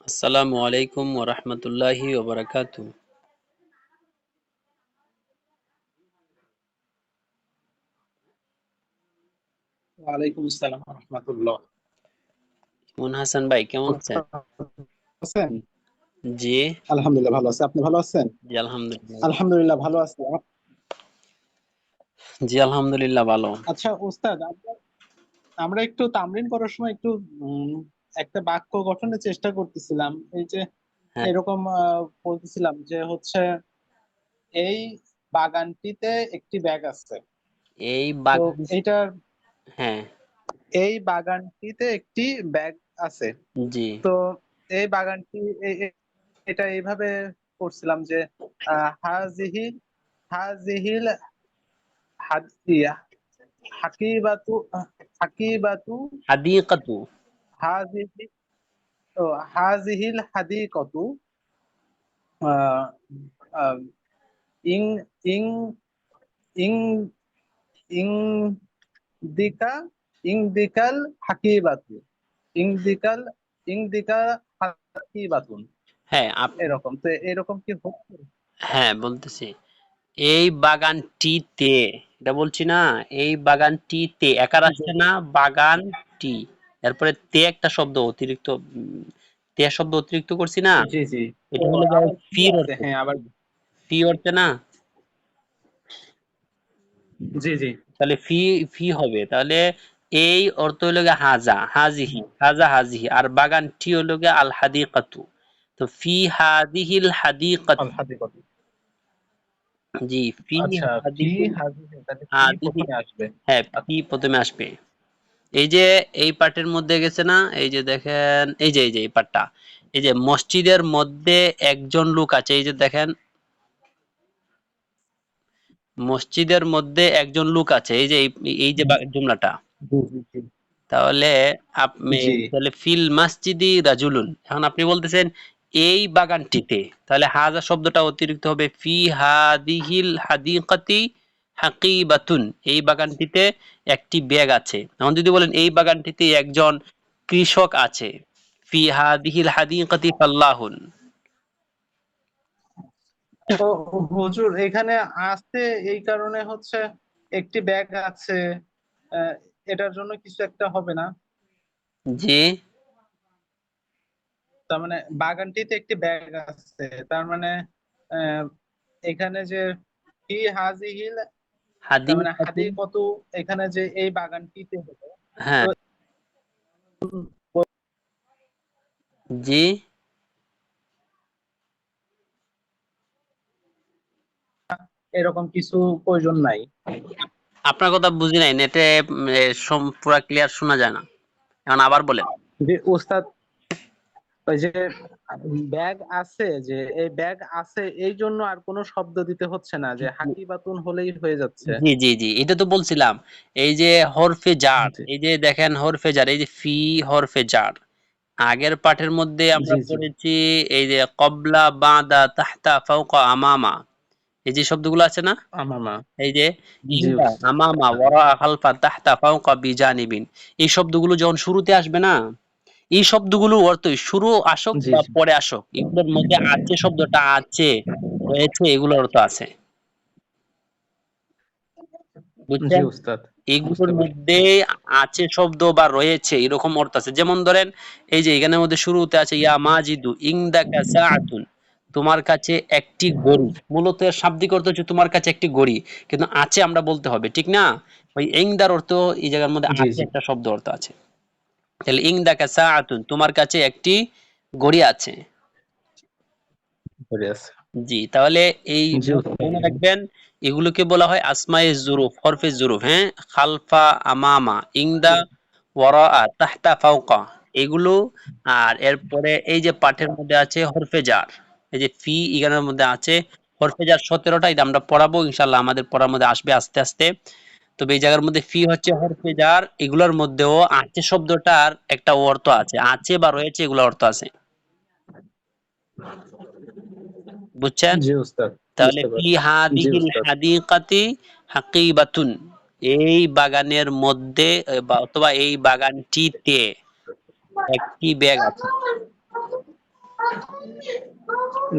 আসসালামু আলাইকুম ওয়া রাহমাতুল্লাহি ওয়া বারাকাতুহু। ওয়ালাইকুম আসসালাম রাহমাতুল্লাহ। ইমন হাসান ভাই কেমন আছেন? আছেন? জি, আলহামদুলিল্লাহ ভালো আছি। আপনি ভালো আছেন? জি আলহামদুলিল্লাহ। আলহামদুলিল্লাহ ভালো আছি। জি আলহামদুলিল্লাহ ভালো। আচ্ছা উস্তাদ, আমরা আমরা একটু তামরিন করার সময় একটু উম, একটা বাক্য গঠনের চেষ্টা করতেছিলাম। এই যে হ্যাঁ, এরকম বলতেছিলাম যে হচ্ছে এই বাগানটিতে একটি ব্যাগ আছে। এই তো বাগান। এইটার হ্যাঁ, এই বাগানটিতে একটি ব্যাগ আছে। জি, তো এই বাগানটি এটা এইভাবে করছিলাম যে হাজিহি হাজিহিল হাদিয়া হাকিবাতু হাকিবাতু হাদিকাতু। হাজিহি ও হাজিহিল হাদিকতু আহ, আহ, ইং ইং ইং ইং দিকা ইং দিকাল হাকিবাতু ইং দিকাল ইং দিকা হাকিবাতুন। হ্যাঁ, এরকম তো এরকম কি হচ্ছে? হ্যাঁ বলতেছি। এই বাগানটিতে, এটা বলছি না, এই বাগানটিতে একার জি আসছে না, বাগানটি। এরপরে তে একটা শব্দ অতিরিক্ত, তে শব্দ অতিরিক্ত করছি না, জি জি। ও এটা হলো আবার কি ফির আছে? অর্থে। হ্যাঁ আবার ফি অর্থে না, জি জি। তাহলে ফি ফি হবে তাহলে। এই অর্থ হলো গিয়ে হাজা হাজিহি, হাজা হাজিহি, আর বাগানটি হলো গিয়ে আল হাদিকাতু। তো ফি হাদিহিল আল হাদিকাতি। হাদিকতু। জি, ফি আচ্ছা, ফি হাদিহিল হাজিহি তাহলে ফি হাদিহি। প্রথমে আসবে। হ্যাঁ, ফি প্রথমে আসবে। এই যে এই পার্টের মধ্যে গেছে না, এই যে দেখেন, এই যে এই পার্টটা, এই যে মসজিদের মধ্যে একজন লোক আছে, এই যে দেখেন, মসজিদের মধ্যে একজন লোক আছে, এই যে এই যে জুমলাটা। জি জি জি। তাহলে আপনি, জি। তাহলে ফিল মাসজিদি রাজুলুন, এখন আপনি বলতেছেন এই বাগানটিতে, তাহলে হাজা শব্দটা অতিরিক্ত হবে ফি হাদিহিল হাদিকাতি হাকিবাতুন, এই বাগানটিতে একটি ব্যাগ আছে। এখন যদি বলেন এই বাগানটিতে একজন কৃষক আছে, ফি হাদিহিল হাদিকাতি ফাল্লাহুন। তো হুজুর এখানে আসতে এই কারণে হচ্ছে একটি ব্যাগ আছে, আহ, এটার জন্য কিছু একটা হবে না? জি, তার মানে বাগানটিতে একটি ব্যাগ আছে, তার মানে আহ, এখানে যে ফি হাজিহিল, তার মানে হাদিকাতি। হাদি কত, এখানে যে এই বাগানটিতে হলো। তো হ্যাঁ, জি, এরকম কিছু প্রয়োজন নাই। আপনার কথা বুঝি নাই, নেটে পুরা ক্লিয়ার শোনা যায় না, এখন আবার বলেন। যে ওস্তাদ, ওই যে ব্যাগ আছে, যে এই ব্যাগ আছে এই জন্য আর কোনো শব্দ দিতে হচ্ছে না, যে হাকি বাতুন হলেই হয়ে যাচ্ছে। জি জি জি, এটা তো বলছিলাম। এই যে হরফে জার, জি এই যে দেখেন হরফে জার, এই যে ফি হরফে জার, আগের পাঠের মধ্যে আমরা জি জি। পড়েছি এই যে কবলা বাদা তাহতা ফাওকা আমামা, এই যে শব্দগুলো আছে না, আমামা। এই যে জি ইনদা উস্তাদ। আমামা ওয়ারা খালফা তাহতা ফাওকা বিজানিবিন, এই শব্দগুলো যখন শুরুতে আসবে না, এই শব্দগুলো অর্থই শুরু আসুক জি বা জি। পরে আসুক, এগুলোর মধ্যে আছে শব্দটা আছে, রয়েছে, এগুলোর অর্থ আছে। জি বুঝছেন? উস্তাদ, বুঝতে এগুলোর পারছি। মধ্যে আছে শব্দ বা রয়েছে এরকম অর্থ আছে। যেমন ধরেন, এই যে এখানের মধ্যে শুরুতে আছে ইয়া মাজিদু ইনদাকা সাআতুন, তোমার কাছে একটি ঘড়ি। মূলত এর শাব্দিক অর্থ হচ্ছে তোমার কাছে একটি ঘড়ি, কিন্তু আছে আমরা বলতে হবে, ঠিক না? ওই ইনদার অর্থ, এই জায়গার মধ্যে জি আছে জি। একটা শব্দ অর্থ আছে। তাহলে ইনদাকা সাআতুন, তোমার কাছে একটি ঘড়ি আছে। ধরে আছে। জি, তাহলে এই জি উস্তাদ। মনে রাখবেন, এগুলোকে বলা হয় আসমায়ে জুরুফ, হরফে জুরুফ। হ্যাঁ, খালফা, আমামা, ইংদা, ওয়ারাআ, তাহতা, ফাওকা, এগুলো। আর এরপরে এই যে পাঠের মধ্যে আছে হরফে জার, এই যে ফি এখানের মধ্যে আছে হরফে জার 17টা, এটা আমরা পড়াবো ইনশাআল্লাহ, আমাদের পড়ার মধ্যে আসবে আস্তে আস্তে। তবে এই জায়গার মধ্যে ফি হচ্ছে হরফে জার, এগুলোর মধ্যেও আছে শব্দটার একটা অর্থ আছে, আছে বা রয়েছে, এগুলো অর্থ আছে। বুঝছেন? জি উস্তাদ, তাহলে বুঝতে ফি পারছি। জি হাদিহিল উস্তাদ। হাদিকাতি হাকিবাতুন, এই বাগানের মধ্যে অথবা এই বাগানটিতে একটি ব্যাগ আছে।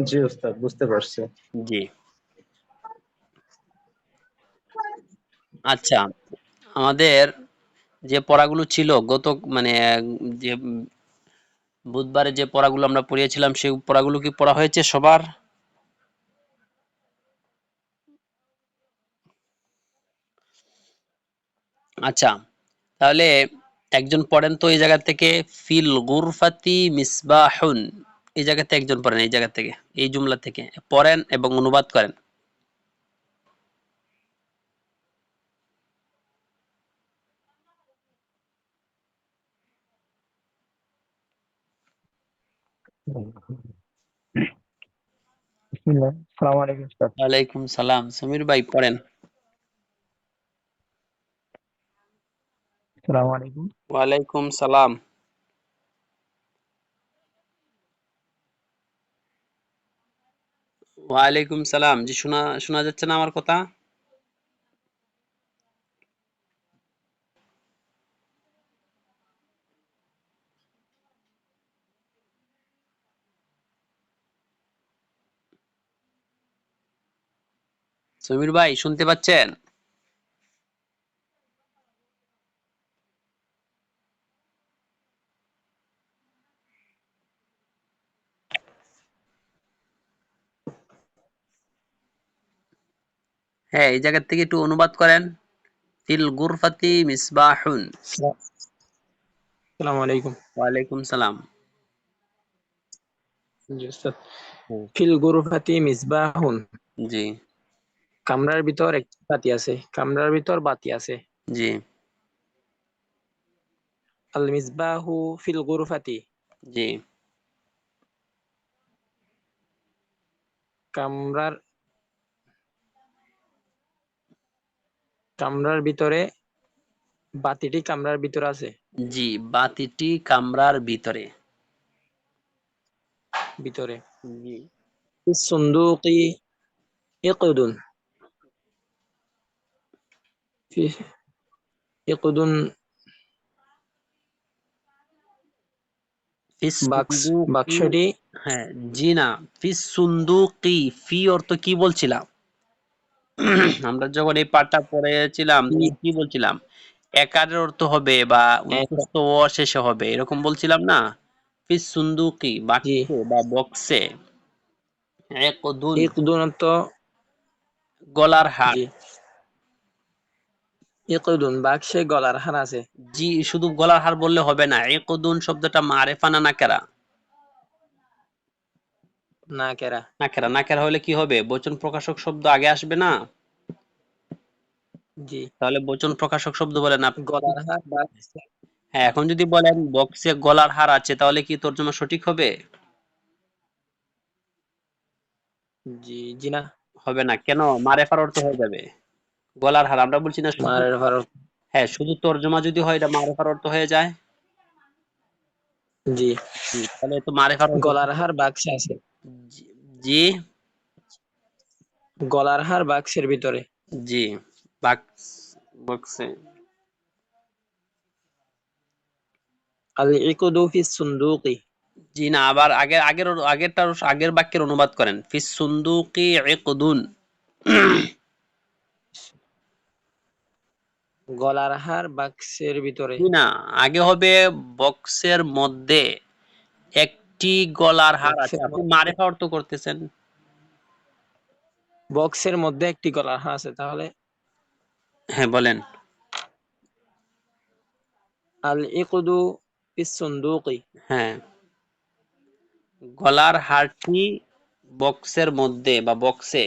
জি ওস্তাদ, বুঝতে পারছি। জি। আচ্ছা, আমাদের যে পড়াগুলো ছিল গত মানে যে বুধবারে যে পড়াগুলো আমরা পড়িয়েছিলাম সেই পড়াগুলো কি পড়া হয়েছে সবার? আচ্ছা, তাহলে একজন পড়েন তো এই জায়গা থেকে, ফিল গুরফাতি মিসবাহুন। এই জায়গাতে একজন পড়েন, এই জায়গা থেকে, এই জুমলা থেকে পড়েন এবং অনুবাদ করেন। বিসমিল্লাহ। আসসালামু আলাইকুম উস্তাদ। ওয়ালাইকুম সালাম। সমীর ভাই পড়েন। আসসালামু আলাইকুম। ওয়ালাইকুম সালাম। ওয়ালাইকুম সালাম। জি, শোনা শোনা যাচ্ছে না আমার কথা? সমীর ভাই শুনতে পাচ্ছেন? হ্যাঁ, এই জায়গা থেকে একটু অনুবাদ করেন। ফিল গুরফাতি মিসবাহুন। আসসালামু আলাইকুম। ওয়ালাইকুম সালাম। জি উস্তাদ। হুম, ফিল গুরফাতি মিসবাহুন। জি, কামরার ভিতর একটি বাতি আছে। কামরার ভিতর বাতি আছে। জি, আল মিসবাহু ফিল গুরফাতি। জি, কামরার কামরার ভিতরে বাতিটি কামরার ভিতরে আছে। জি, বাতিটি কামরার ভিতরে। ভিতরে। জি, ফিস সুন্দুকি ইকদুন। ফি ইকদুন ফিস সুন্দুকি। বাক্সটি হ্যাঁ, জি না, ফিস সুন্দুকি। ফি অর্থ কি বলছিলাম? আমরা যখন এই পাঠটা পড়েছিলাম তখন কি বলছিলাম? একারের অর্থ হবে বা এক- উচ্চস্থ অ শেষে হবে এরকম বলছিলাম না? ফিস সুন্দুকি, জি বাক্সে বা বক্সে। একদুন, ইকদুন অর্থ গলার হার। জি ইকদুন বাক্সে গলার হার আছে। জি, শুধু গলার হার বললে হবে না। একদুন শব্দটা মারেফা না নাকেরা? না কেরা। নাকেরা। নাকেরা হলে কি হবে? বচন প্রকাশক শব্দ আগে আসবে না? জি তাহলে বচন প্রকাশক শব্দ বলেন আপনি। গলার হার বাক্সে। হ্যাঁ, এখন যদি বলেন বক্সে গলার হার আছে তাহলে কি তর্জমা সঠিক হবে? জি জি না। হবে না। কেন? মারেফার অর্থ হয়ে যাবে। গলার হার আমরা বলছি না শুধু। মারের ভারত। হ্যাঁ, শুধু তর্জমা যদি হয় এটা মারেফার অর্থ হয়ে যায়। জি জি, তাহলে তো মারেফার অর্থ। গলার হার বাক্সে আছে। জি, জি, গলার হার বাক্সের ভিতরে। জি, বাক্স, বক্সে। আল ইকুদু ফিস সুন্দুকি। জি না, আবার আগের বাক্যের অনুবাদ করেন। ফিস সুন্দুকি ইকদুন। গলার হার বাক্সের ভিতরে। জি না, আগে হবে বক্সের মধ্যে একটি গলার হার আছে। বক্সের আপনি মধ্যে মারেফা অর্থ করতেছেন। বক্সের মধ্যে একটি গলার হার আছে, তাহলে হ্যাঁ, বলেন। আল ইকুদু ফিস সুন্দুকি। হ্যাঁ, গলার হারটি বক্সের মধ্যে বা বক্সে।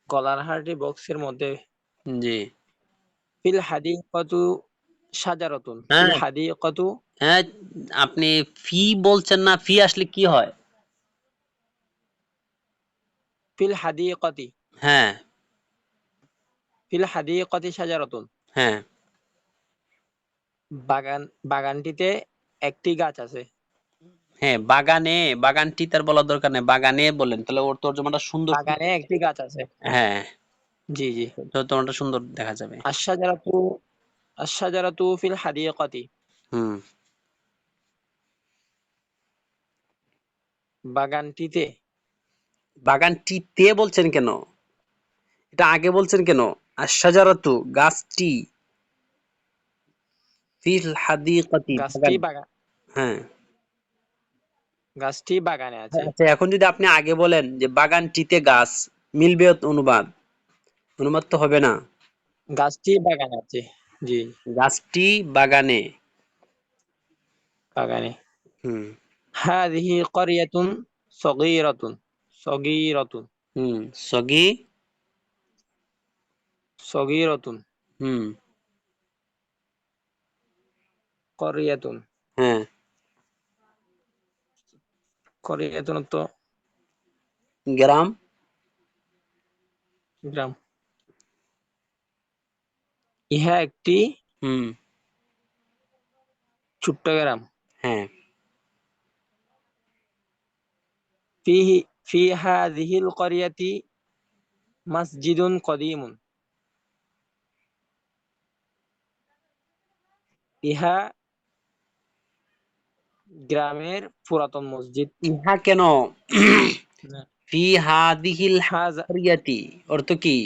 গলার হারটি বক্সের মধ্যে। জি। ফিল হাদিকতু শাজারাতুন। ফিল হ্যাঁ, হাদিকতু হ্যাঁ, আপনি ফি বলছেন না? ফি আসলে কি হয়? ফিল হাদিকতি। হ্যাঁ, ফিল হাদিকতি শাজারাতুন। হ্যাঁ, বাগানটিতে একটি গাছ আছে। হ্যাঁ, বাগানে। বাগানটি তার বলার দরকার নেই, বাগানে বলেন তাহলে ওর তর্জমাটা সুন্দর। বাগানে একটি গাছ আছে। হ্যাঁ, জি জি। তর্জমাটা সুন্দর দেখা যাবে। আশ-শাজারাতু আশ-শাজারাতু ফিল হাদিকতি। হুম, বাগানটিতে বাগানটিতে বলছেন কেন? এটা আগে বলছেন কেন? আশ-শাজারাতু গাছটি, ফিল হাদিকাতি গাছটি বাগান। বাগান হ্যাঁ। গাছটি বাগানে আছে। আচ্ছা, এখন যদি আপনি আগে বলেন যে বাগানটিতে গাছ, মিলবে অনুবাদ? অনুবাদ তো হবে না। গাছটি বাগানে আছে। জি, গাছটি বাগানে। বাগানে। হুম হাযিহি ক্বরিয়াতুন সগীরাতুন। সগীরাতুন। হুম সগি সগীরাতুন। হুম ক্বরিয়াতুন। হ্যাঁ ক্বরিয়াতুন তো গ্রাম। গ্রাম। ইহা একটি হুম ছোট্ট গ্রাম। হ্যাঁ ফিহি ফি হাযিহিল ক্বরিয়াতি মাসজিদুন কদীমুন। ইহা গ্রামের পুরাতন মসজিদ। ইহা কেন? না, ফি হাদিহিল হাযা হারিয়াতি অর্থ কি?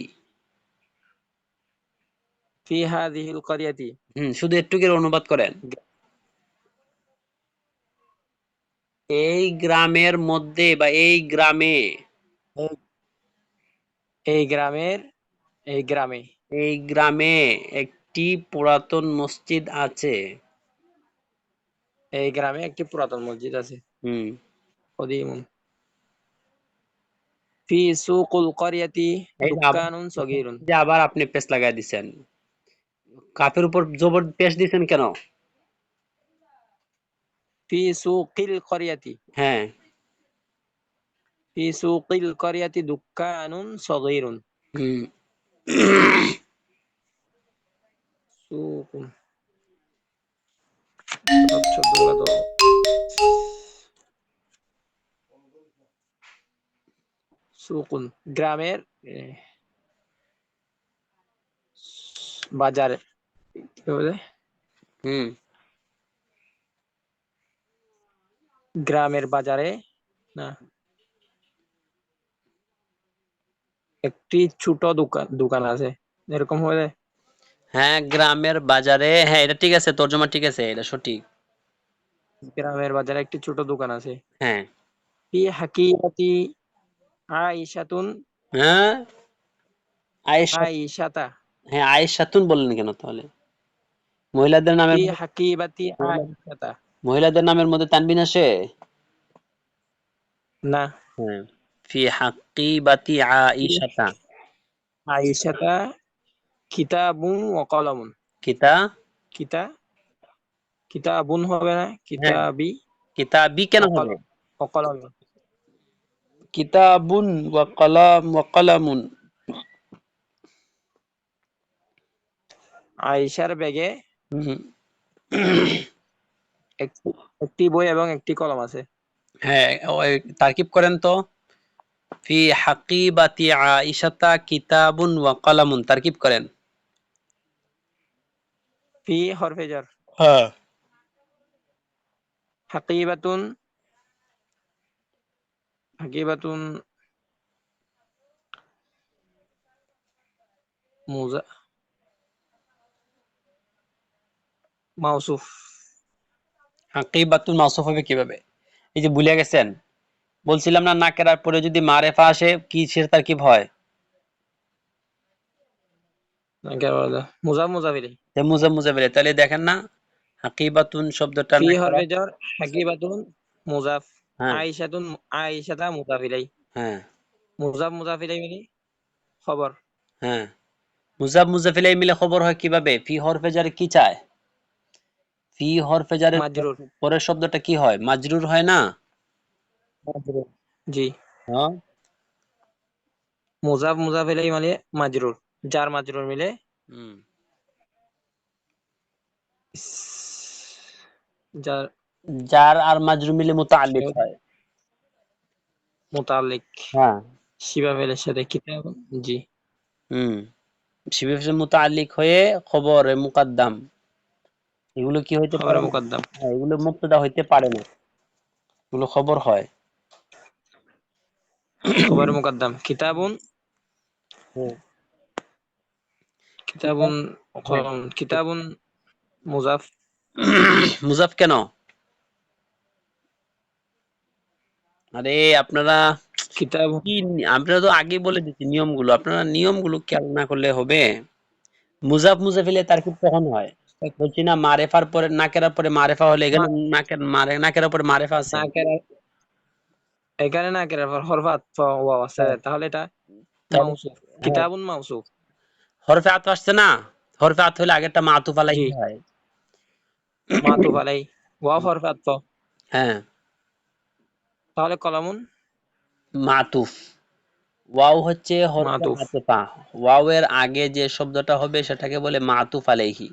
ফি হাযিহিল ক্বরিয়াতি শুধু একটুকের অনুবাদ করেন। এই গ্রামের মধ্যে বা এই গ্রামে। এই এই গ্রামের এই গ্রামে এই গ্রামে একটি পুরাতন মসজিদ আছে। এই গ্রামে একটি পুরাতন মসজিদ আছে। হুম কদীমুন। ফি সুকুল ক্বরিয়াতি এই যে আবার দুক্কানুন সগীরুন। যে আবার আপনি পেশ লাগাই দিছেন। কাফের উপর জবর পেশ দিছেন কেন? ফি সুকিল ক্বরিয়াতি হ্যাঁ ফি সুকিল ক্বরিয়াতি দুক্কানুন সগীরুন। হুম সুকুন সব শব্দগুলো তো সুকুন গ্রামের বাজার কি বলে হুম গ্রামের বাজারে না একটি ছোট দোকান দোকান আছে এরকম হলে হ্যাঁ গ্রামের বাজারে, হ্যাঁ এটা ঠিক আছে, তর্জমা ঠিক আছে, এটা সঠিক। গ্রামের বাজারে একটি ছোট দোকান আছে। হ্যাঁ ফি হাকিকাতি আইশাতুন হ্যাঁ আয়েশা। আইশাতা হ্যাঁ আয়েশাতুন বললেন কেন তাহলে? মহিলাদের নামের ফি মধ্যে হাকিবাতি মহিলা- আইশাতা মহিলাদের নামের মধ্যে তানবিন আসে? না হ্যাঁ ফি হাকিবাতি ফি আইশাতা। আইশাতা কিতাবুন ওয়া কলামুন। কিতা কিতা কিতাবুন হবে না হ্যাঁ কিতাবি কিতাবি কেন ওয়া হবে? কলম ওয়া কলম। কিতাবুন ওয়া কলাম ওয়া কলামুন। আয়েশার ব্যাগে হুম, একটি একটি বই এবং একটি কলম আছে। হ্যাঁ ওই তারকিব করেন তো। ফি হাকিবাতি আইশাতা কিতাবুন ওয়া কলামুন, তারকিব করেন। ফি হরফে জার হ্যাঁ হাকিবাতুন হাকিবাতুন মুজা মাউসুফ হাকিবাতুন মাউসুফ হবে কিভাবে? এই যে ভুলে গেছেন, বলছিলাম না নাকেরার পরে যদি মারেফা আসে কি সে তারকিব হয়? মুজাফ মুজাফ ইলাইহি। যে মুজাম মুজাফির, তাহলে দেখেন না হাকিবাতুন শব্দটা ফি নাকেরা। হরফে জার হাকিবাতুন মুজাফ হ্যাঁ আয়েশাতুন আয়েশাতা মুজাফ ইলাইহি। হ্যাঁ মুজাফ মুজাফ ইলাইহি মানে খবর হ্যাঁ মুজাব মুজাফিলাই মিলে খবর হয় কিভাবে? ফি হরফে জারে কি চায়? ফি হরফে জারের মাজরুর। পরের শব্দটা কি হয়? মাজরুর হয় না? মাজরুর জি হ্যাঁ মুজাফ মুজাফ ইলাইহি মানে মাজরুর জার মাজরুর মিলে হুম যার জার আর মাজরুর মিলে মুতাআল্লিক হয়। মুতাল্লিক হ্যাঁ শিবা ফেলের সাথে কিতাব। জি হুম শিবে মুতাআল্লিক হয়ে খবরে মুকাদ্দাম, এগুলো কি হইতে খবরে পারে না? মুকদ্দম। হ্যাঁ এগুলো মুবতাদা হইতে পারে না, এগুলো খবর হয়। খবর মুকদ্দম কিতাবুন কিতাবুন কিতাবুন মুজাফ মুজাফ কেন? আরে আপনারা কিতাব কি, আপনারা তো আগে বলে দিচ্ছি নিয়মগুলো, আপনারা নিয়মগুলো খেয়াল না করলে হবে? মুজাফ মুজাফিলে তারকিব কখন হয়? বলছি না মারেফার পরে নাকেরার পরে মারেফা হলে, এখানে নাকেরার পরে মারেফা আছে। নাকেরা এখানে নাকেরা হরফ আতফ ওয়াও আছে, হ্যাঁ, তাহলে এটা তাহলে মাউসুফ, হ্যাঁ, কিতাবুন মাউসুফ। হরফে আতফ আসছে না, হরফে আতফ হলে আগেরটা মাতুফ জি, আলাইহি হয়। মাতুফ আলাই ওয়াও হরফ আতফ, হ্যাঁ, তাহলে কলামুন মাতুফ। ওয়াও হচ্ছে হরফে মাতুফ। আতফা। ওয়াও এর আগে যে শব্দটা হবে সেটাকে বলে মাতুফ আলাইহি,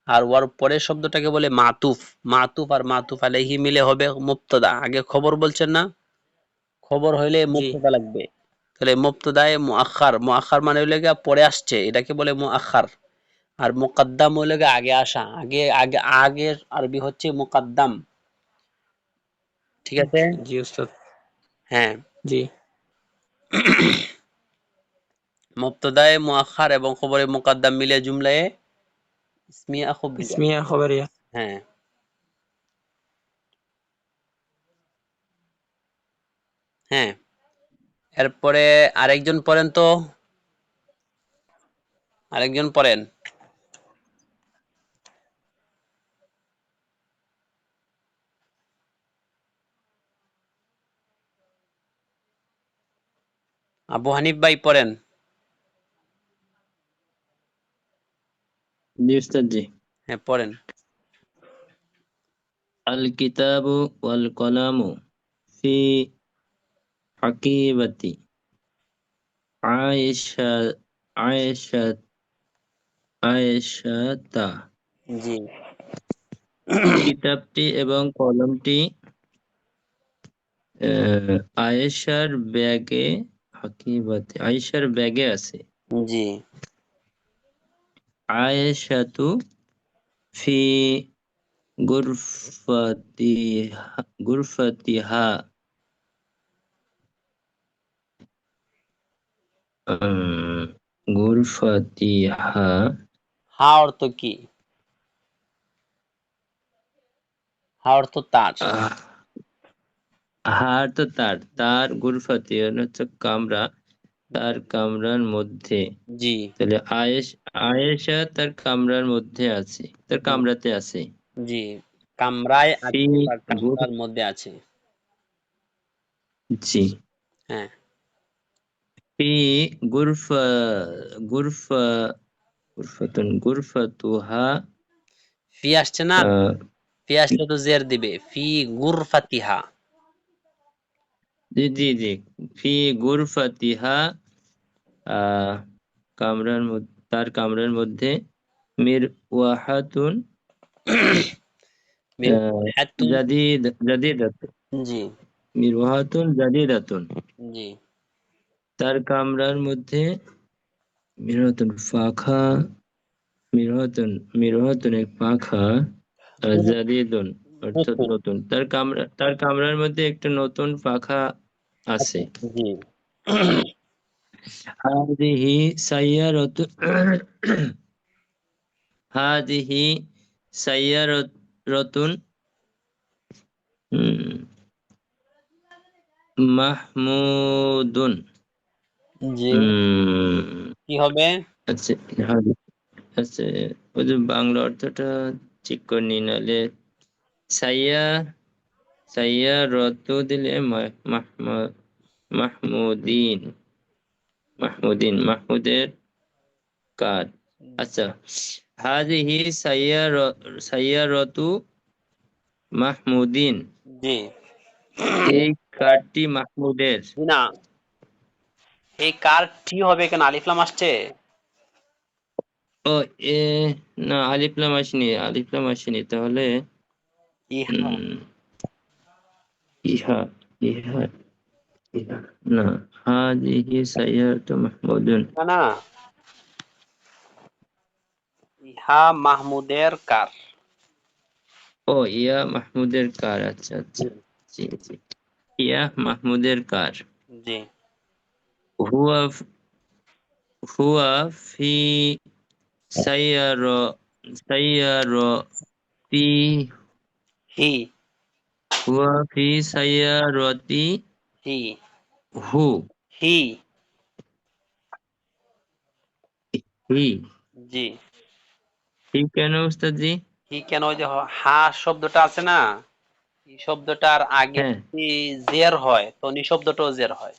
আর ওয়ার পরের শব্দটাকে বলে মাতুফ। মাতুফ আর মাতুফ আলাইহি মিলে হবে মুবতাদা। আগে খবর বলছেন না, খবর হইলে জি মুবতাদা লাগবে। তাহলে মুবতাদায়ে মুআক্খার, মুআক্খার মানে হইলে গিয়া পরে আসছে, এটাকে বলে মুআক্খার। আর মুকদ্দাম হইলে গিয়া আগে আসা, আগে আগে আগের আরবি হচ্ছে মুকদ্দাম। ঠিক আছে? জি উস্তাদ। হ্যাঁ, জি মুবতাদায়ে মুআক্খার এবং খবরে মুকদ্দাম মিলে জুমলায়ে ইসমিয়া খবরিয়া। ইসমিয়া খবরিয়া। হ্যাঁ, হ্যাঁ। এরপরে আরেকজন পড়েন তো, আরেকজন পড়েন। আবু হানিফ ভাই পড়েন। জি উস্তাদ জি। হ্যাঁ, পড়েন। আল কিতাবু ওয়াল কলামু ফি হাকিবাতি আয়েশা আয়েশা আয়েশাতা। জি, কিতাবটি এবং কলমটি আয়েশার ব্যাগে হাকিবাতি আয়েশার ব্যাগে আছে। জি, আয়েশাতু ফি গুরফাতিহা উম, গুরফাতিহা হা অর্থ কি? হা অর্থ তার। আহ, হার তো তার গুরফাতি মানে হচ্ছে কামরা, তার কামরার মধ্যে। জি, তাহলে আয়েশা তার কামরার মধ্যে আছে, তার জি, কামরাতে আছে। জি, কামরায় ফি আছে বা গুর কামরার মধ্যে আছে। জি হ্যাঁ, ফি গুরফা গুরফা গুরফাতুহা ফি আসছে না, আহ, ফি আসলে তো জের দিবে, ফি গুরফাতিহা। জি জি জি ফি গুরফাতিহা আহ তার কামরার মধ্যে মির ওয়াহাতুন মির আহ, হাতুন। জাদিদাতুন জি, মিরওয়াহাতুন জাদিদাতুন। জি, তার কামরার মধ্যে মিরওয়াতুন পাখা, মিরওয়াতুন এক পাখা, আর জাদিদুন অর্থাৎ নতুন। নতুন। তার কামরার মধ্যে একটা নতুন পাখা আছে। জি, হাদিহি সাইয়ারাতু হাদিহি সাইয়ারাতুন উম, মাহমুদুন। জি, উম, কি হবে? আচ্ছা, আচ্ছা, ওই যে বাংলা অর্থটা ঠিক করে নি, নাহলে সাইয়া সাইয়া রত দিলে মাহমুদিন মাহমুদের কার। আচ্ছা, হাদিহি সাইয়ারতু মাহমুদিন, জি, এই কারটি মাহমুদের। জি না, এই কার টি হবে কেন, আলিফ লাম আসছে। ও এ না, আলিফ লাম আসেনি তাহলে। ইহা, উম, ইহা ইহা ইহা না, হাদিহি সাইয়ারতু মাহমুদুন। না, না, ইহা মাহমুদের কার। ও ইয়া মাহমুদের কার, আচ্ছা আচ্ছা। জি জি ইয়া মাহমুদের কার। জি, হুয়া হুয়া ফি সাইয়ারতি হি হুয়া ফি সাইয়ারতি হি হু হি হি জি হি কেন উস্তাদ জি? হি কেন ওই যে হা শব্দটা আছে না, এই শব্দটার আগে হ্যাঁ যদি জের হয় তো নিঃশব্দটাও জের হয়,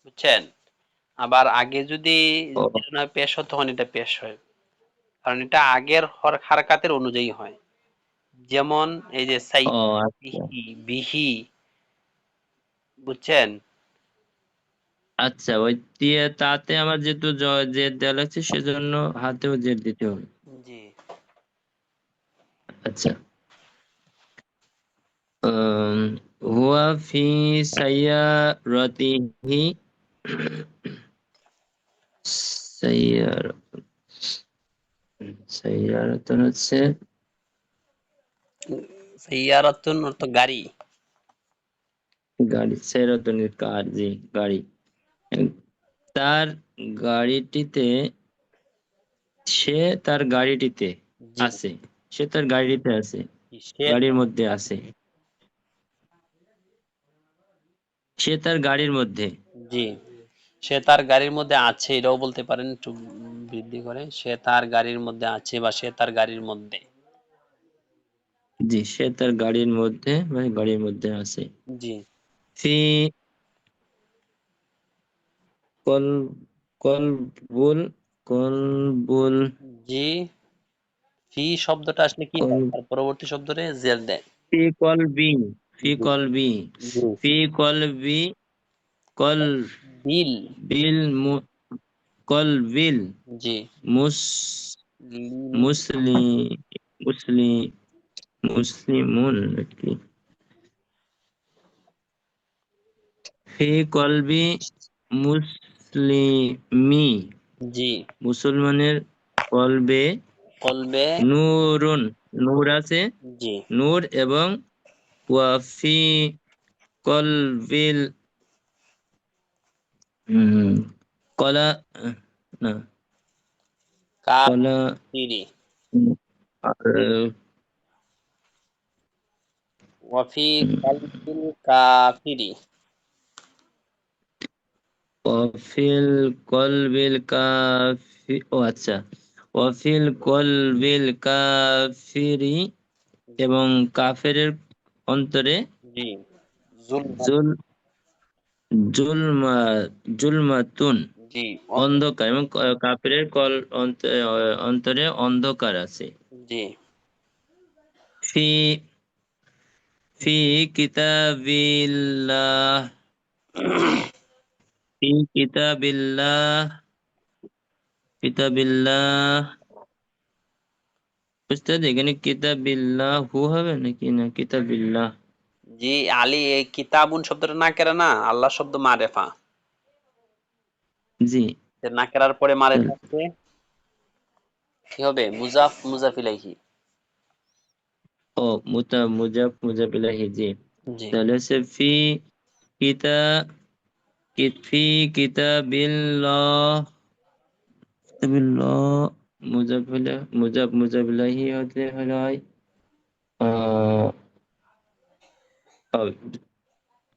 বুঝছেন? আবার আগে যদি ও জের নয় পেশ হয় তখন এটা পেশ হয়, কারণ এটা আগের হারকাতের অনুযায়ী হয়। যেমন এই যে সাই ও আচ্ছা বিহি বিহি, বুঝছেন? আচ্ছা ওই তাতে আমার যেহেতু জেদ দেওয়া লাগছে সেজন্য হাতেও জেদ দিতে হবে। জি আচ্ছা হুয়া ফি সাইয়ারাতিহি সাইয়ার সাইয়ারাতুন হচ্ছে সাইয়ারাতুন অর্থ গাড়ি। গাড়ি, সাইয়ারাতুনের কার, জি গাড়ি। তার গাড়িটিতে সে তার গাড়িটিতে জি আছে, সে তার গাড়িটিতে আছে, সে গাড়ির মধ্যে আছে, সে তার গাড়ির মধ্যে। জি সে তার গাড়ির মধ্যে আছে, এটাও বলতে পারেন একটু বৃদ্ধি করে, সে তার গাড়ির মধ্যে আছে বা সে তার গাড়ির মধ্যে। জি সে তার গাড়ির মধ্যে মানে গাড়ির মধ্যে আছে। জি ফি কল কলবুল কলবুল জি ফি শব্দটা আসলে কি কল হয়, তার পরবর্তী শব্দরে জের দেয়। ফি কলবি ফি জি কলবি জি ফি কলবি কল বিল বিল কলবিল জি মুস লিম মুসলি মুসলি মুসলিমুন নাকি ফি কলবি মুসলিমি জি মুসলমানের কলবে কলবে নূরুন নূর আছে, জি নূর এবং ওয়াফি কলবিল হুম কলা না কলা কাফিরি আর ওয়াফি কালবিল কাফিরি ওয়াফিল কলবিল কাফি ও আচ্ছা ওয়াফিল কলবিল কাফিরি এবং কাফেরের অন্তরে জি জুলমাত জুল জুলমা জুলমাতুন জি অন্ধকার এবং কাফেরের অন্তরে অন্ধকার আছে। জি ফি ফি কিতাবিল্লাহ ফি কিতাবিল্লাহ কিতাবিল্লাহ উস্তাদ এখানে কিতাবিল্লাহু হবে নাকি না কিতাবিল্লাহ? জি আলী, এই কিতাবুন শব্দটা না কেরা না, আল্লাহ শব্দ মারেফা, জি না কেরার পরে মারেফা আছে, কি হবে মুজাফ মুজাফ ইলাইহি। ও মুজাফ ইলাইহি জি। জি তাহলে হচ্ছে কিতা ফি কিতাবিল্লাহ কিতাবিল্লাহ মুজাফ ইলাইহি হতে হয় আহ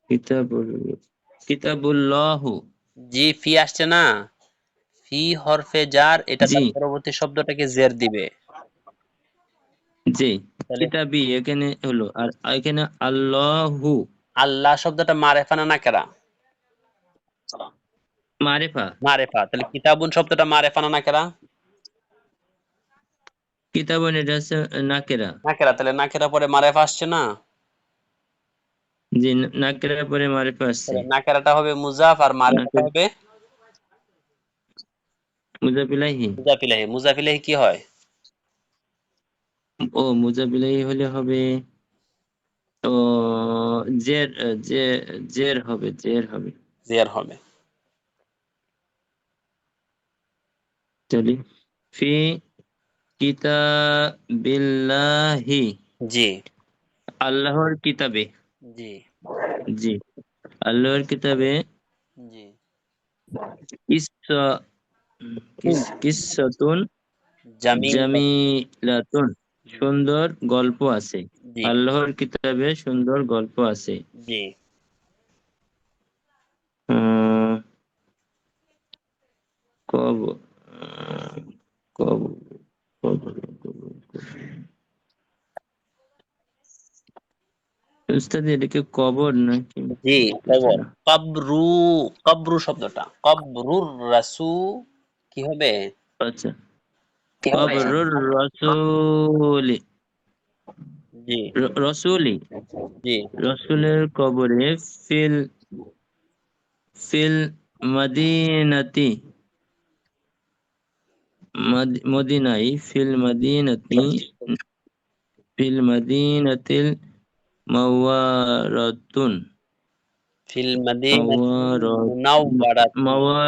কিতাবুল কিতাবুল্লাহ জি ফি আসছে না, ফি হরফে জার, এটা জি তার পরবর্তী শব্দটাকে জের দিবে, জি তাহলে কিতাবি এখানে হলো আর এখানে আল্লাহু আল্লাহ শব্দটা মারেফা না নাকেরা? মারিফা। মারেফা, তাহলে কিতাবুন শব্দটা মারেফা না নাকেরা? কিতাবুন এটা হচ্ছে নাকেরা। নাকেরা, তাহলে নাকেরা পরে মারেফা আসছে না, জি নাকেরা পরে মারিফা আসছে। তাহলে নাকেরাটা হবে মুজাফ আর মারেফাটা নাকের হবে মুজাফিলাহি মুজাফিলাহি। মুজাফিলাহি কি হয়? ও মুজাফিলাহি হলে হবে ও জের জে জের হবে জের হবে। চলি ফি কিতাবিল্লাহি জি আল্লাহর কিতাবে জি জি আল্লাহর কিতাবে জি কিসা কিসাতুন জামিল, জামিলাতুন, সুন্দর গল্প আছে। জি আল্লাহর কিতাবে সুন্দর গল্প আছে। জি উম, কব কব কব- উস্তাদ এটা কি কবর নাকি? জি বুঝতেছি কবর। না। কবরু, কবরু শব্দটা কবরুর রাসু কি হবে? আচ্ছা, কি হবে? কবরুর রসুলি, জি রসুলি, জি রসুলের কবরে, ফিল ফিল মদিনাতি, মদিনাই, ফিল মদিনাতিল মাওয়ারাতুন, ফিল মাদিনাতিল মাওয়ারাত মুনাওওয়ারাতি, মাওয়া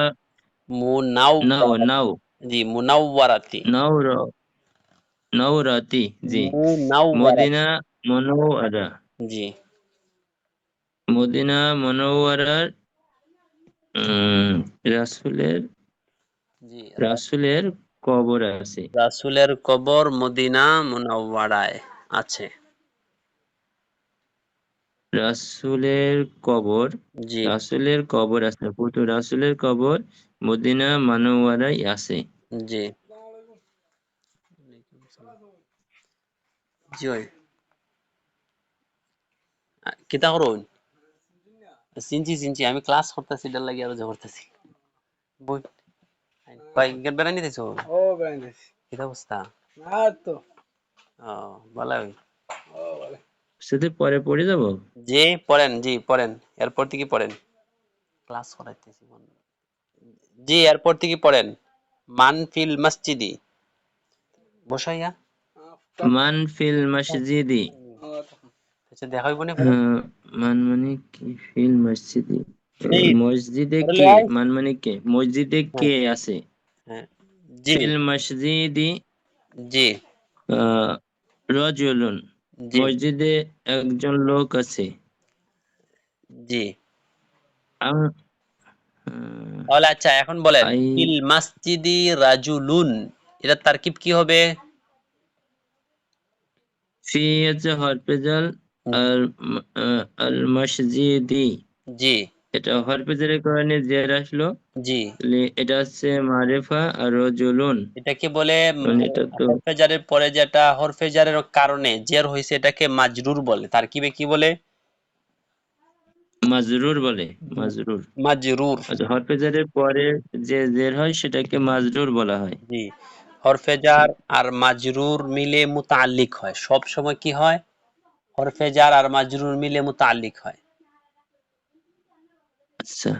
নাও মুনাওওয়ারাতি, নাও জি মুনাওওয়ারাতি, নাওর নাওরাতি, জি। মুনাওওয়ারাতি, মদিনা মনোয়ারা, জি মদিনা মনোয়ারার উম, রাসূলের জি রাসূলের কবর আছে। রাসূলের কবর মদিনা মুনাওওয়ারায় আছে। রাসূলের কবর, জি রাসূলের কবর আছে, পুত্র রাসূলের কবর মদিনা মনোয়ারায় আছে। জি জি ওই কিতা করুন? চিনছি চিনছি, আমি ক্লাস করতেছি, এটার লাগি আরো করতেছি। বই ভাই ইনকাম বেড়াই নিতেছো? ও বেড়াইতেছি কিতা অবস্থা? না তো ও ভালোই। ও বলে সাথে পরে পড়ে যাব। জি পড়েন, জি পড়েন, এরপর থেকে পড়েন। ক্লাস করাইতেছি বন্ধু। জি এরপর থেকে পড়েন। মান ফিল মসজিদি বসাইয়া মান ফিল মসজিদি, আচ্ছা দেখাইব নি পড়েন। মান মানে কি? ফিল মসজিদি, জি মসজিদে পড়লে কে, আয়। মান মানে কে, মসজিদে হ্যাঁ কে আছে। হ্যাঁ জি ফিল মসজিদি জি আহ, রজুলুন, জি মসজিদে একজন লোক আছে। জি আম- তাহলে আচ্ছা এখন বলেন আই, ফিল মাসজিদি রাজুলুন, এটা তারকিব কি হবে? ফি হচ্ছে হরফেজাল, আর আল মসজিদি, জি এটা হরফেজালের কারণে জের আসলো। জি তাহলে এটা হচ্ছে মারেফা, আর রজুলুন এটাকে বলে মানে এটা তো হরফে জারের পরে যেটা হরফে জারের কারণে জের হয়েছে এটাকে মাজরুর বলে। তারকিবে কি বলে? মাজরুর বলে, মাজরুর। মাজরুর। আচ্ছা, হরফেজারের পরে যে জের হয় সেটাকে মাজরুর বলা হয়। জি হরফে জার আর মাজরুর মিলে মুতাআল্লিক হয়। সব সময় কি হয়? হরফে জার আর মাজরুর মিলে মুতাআল্লিক হয়। আচ্ছা,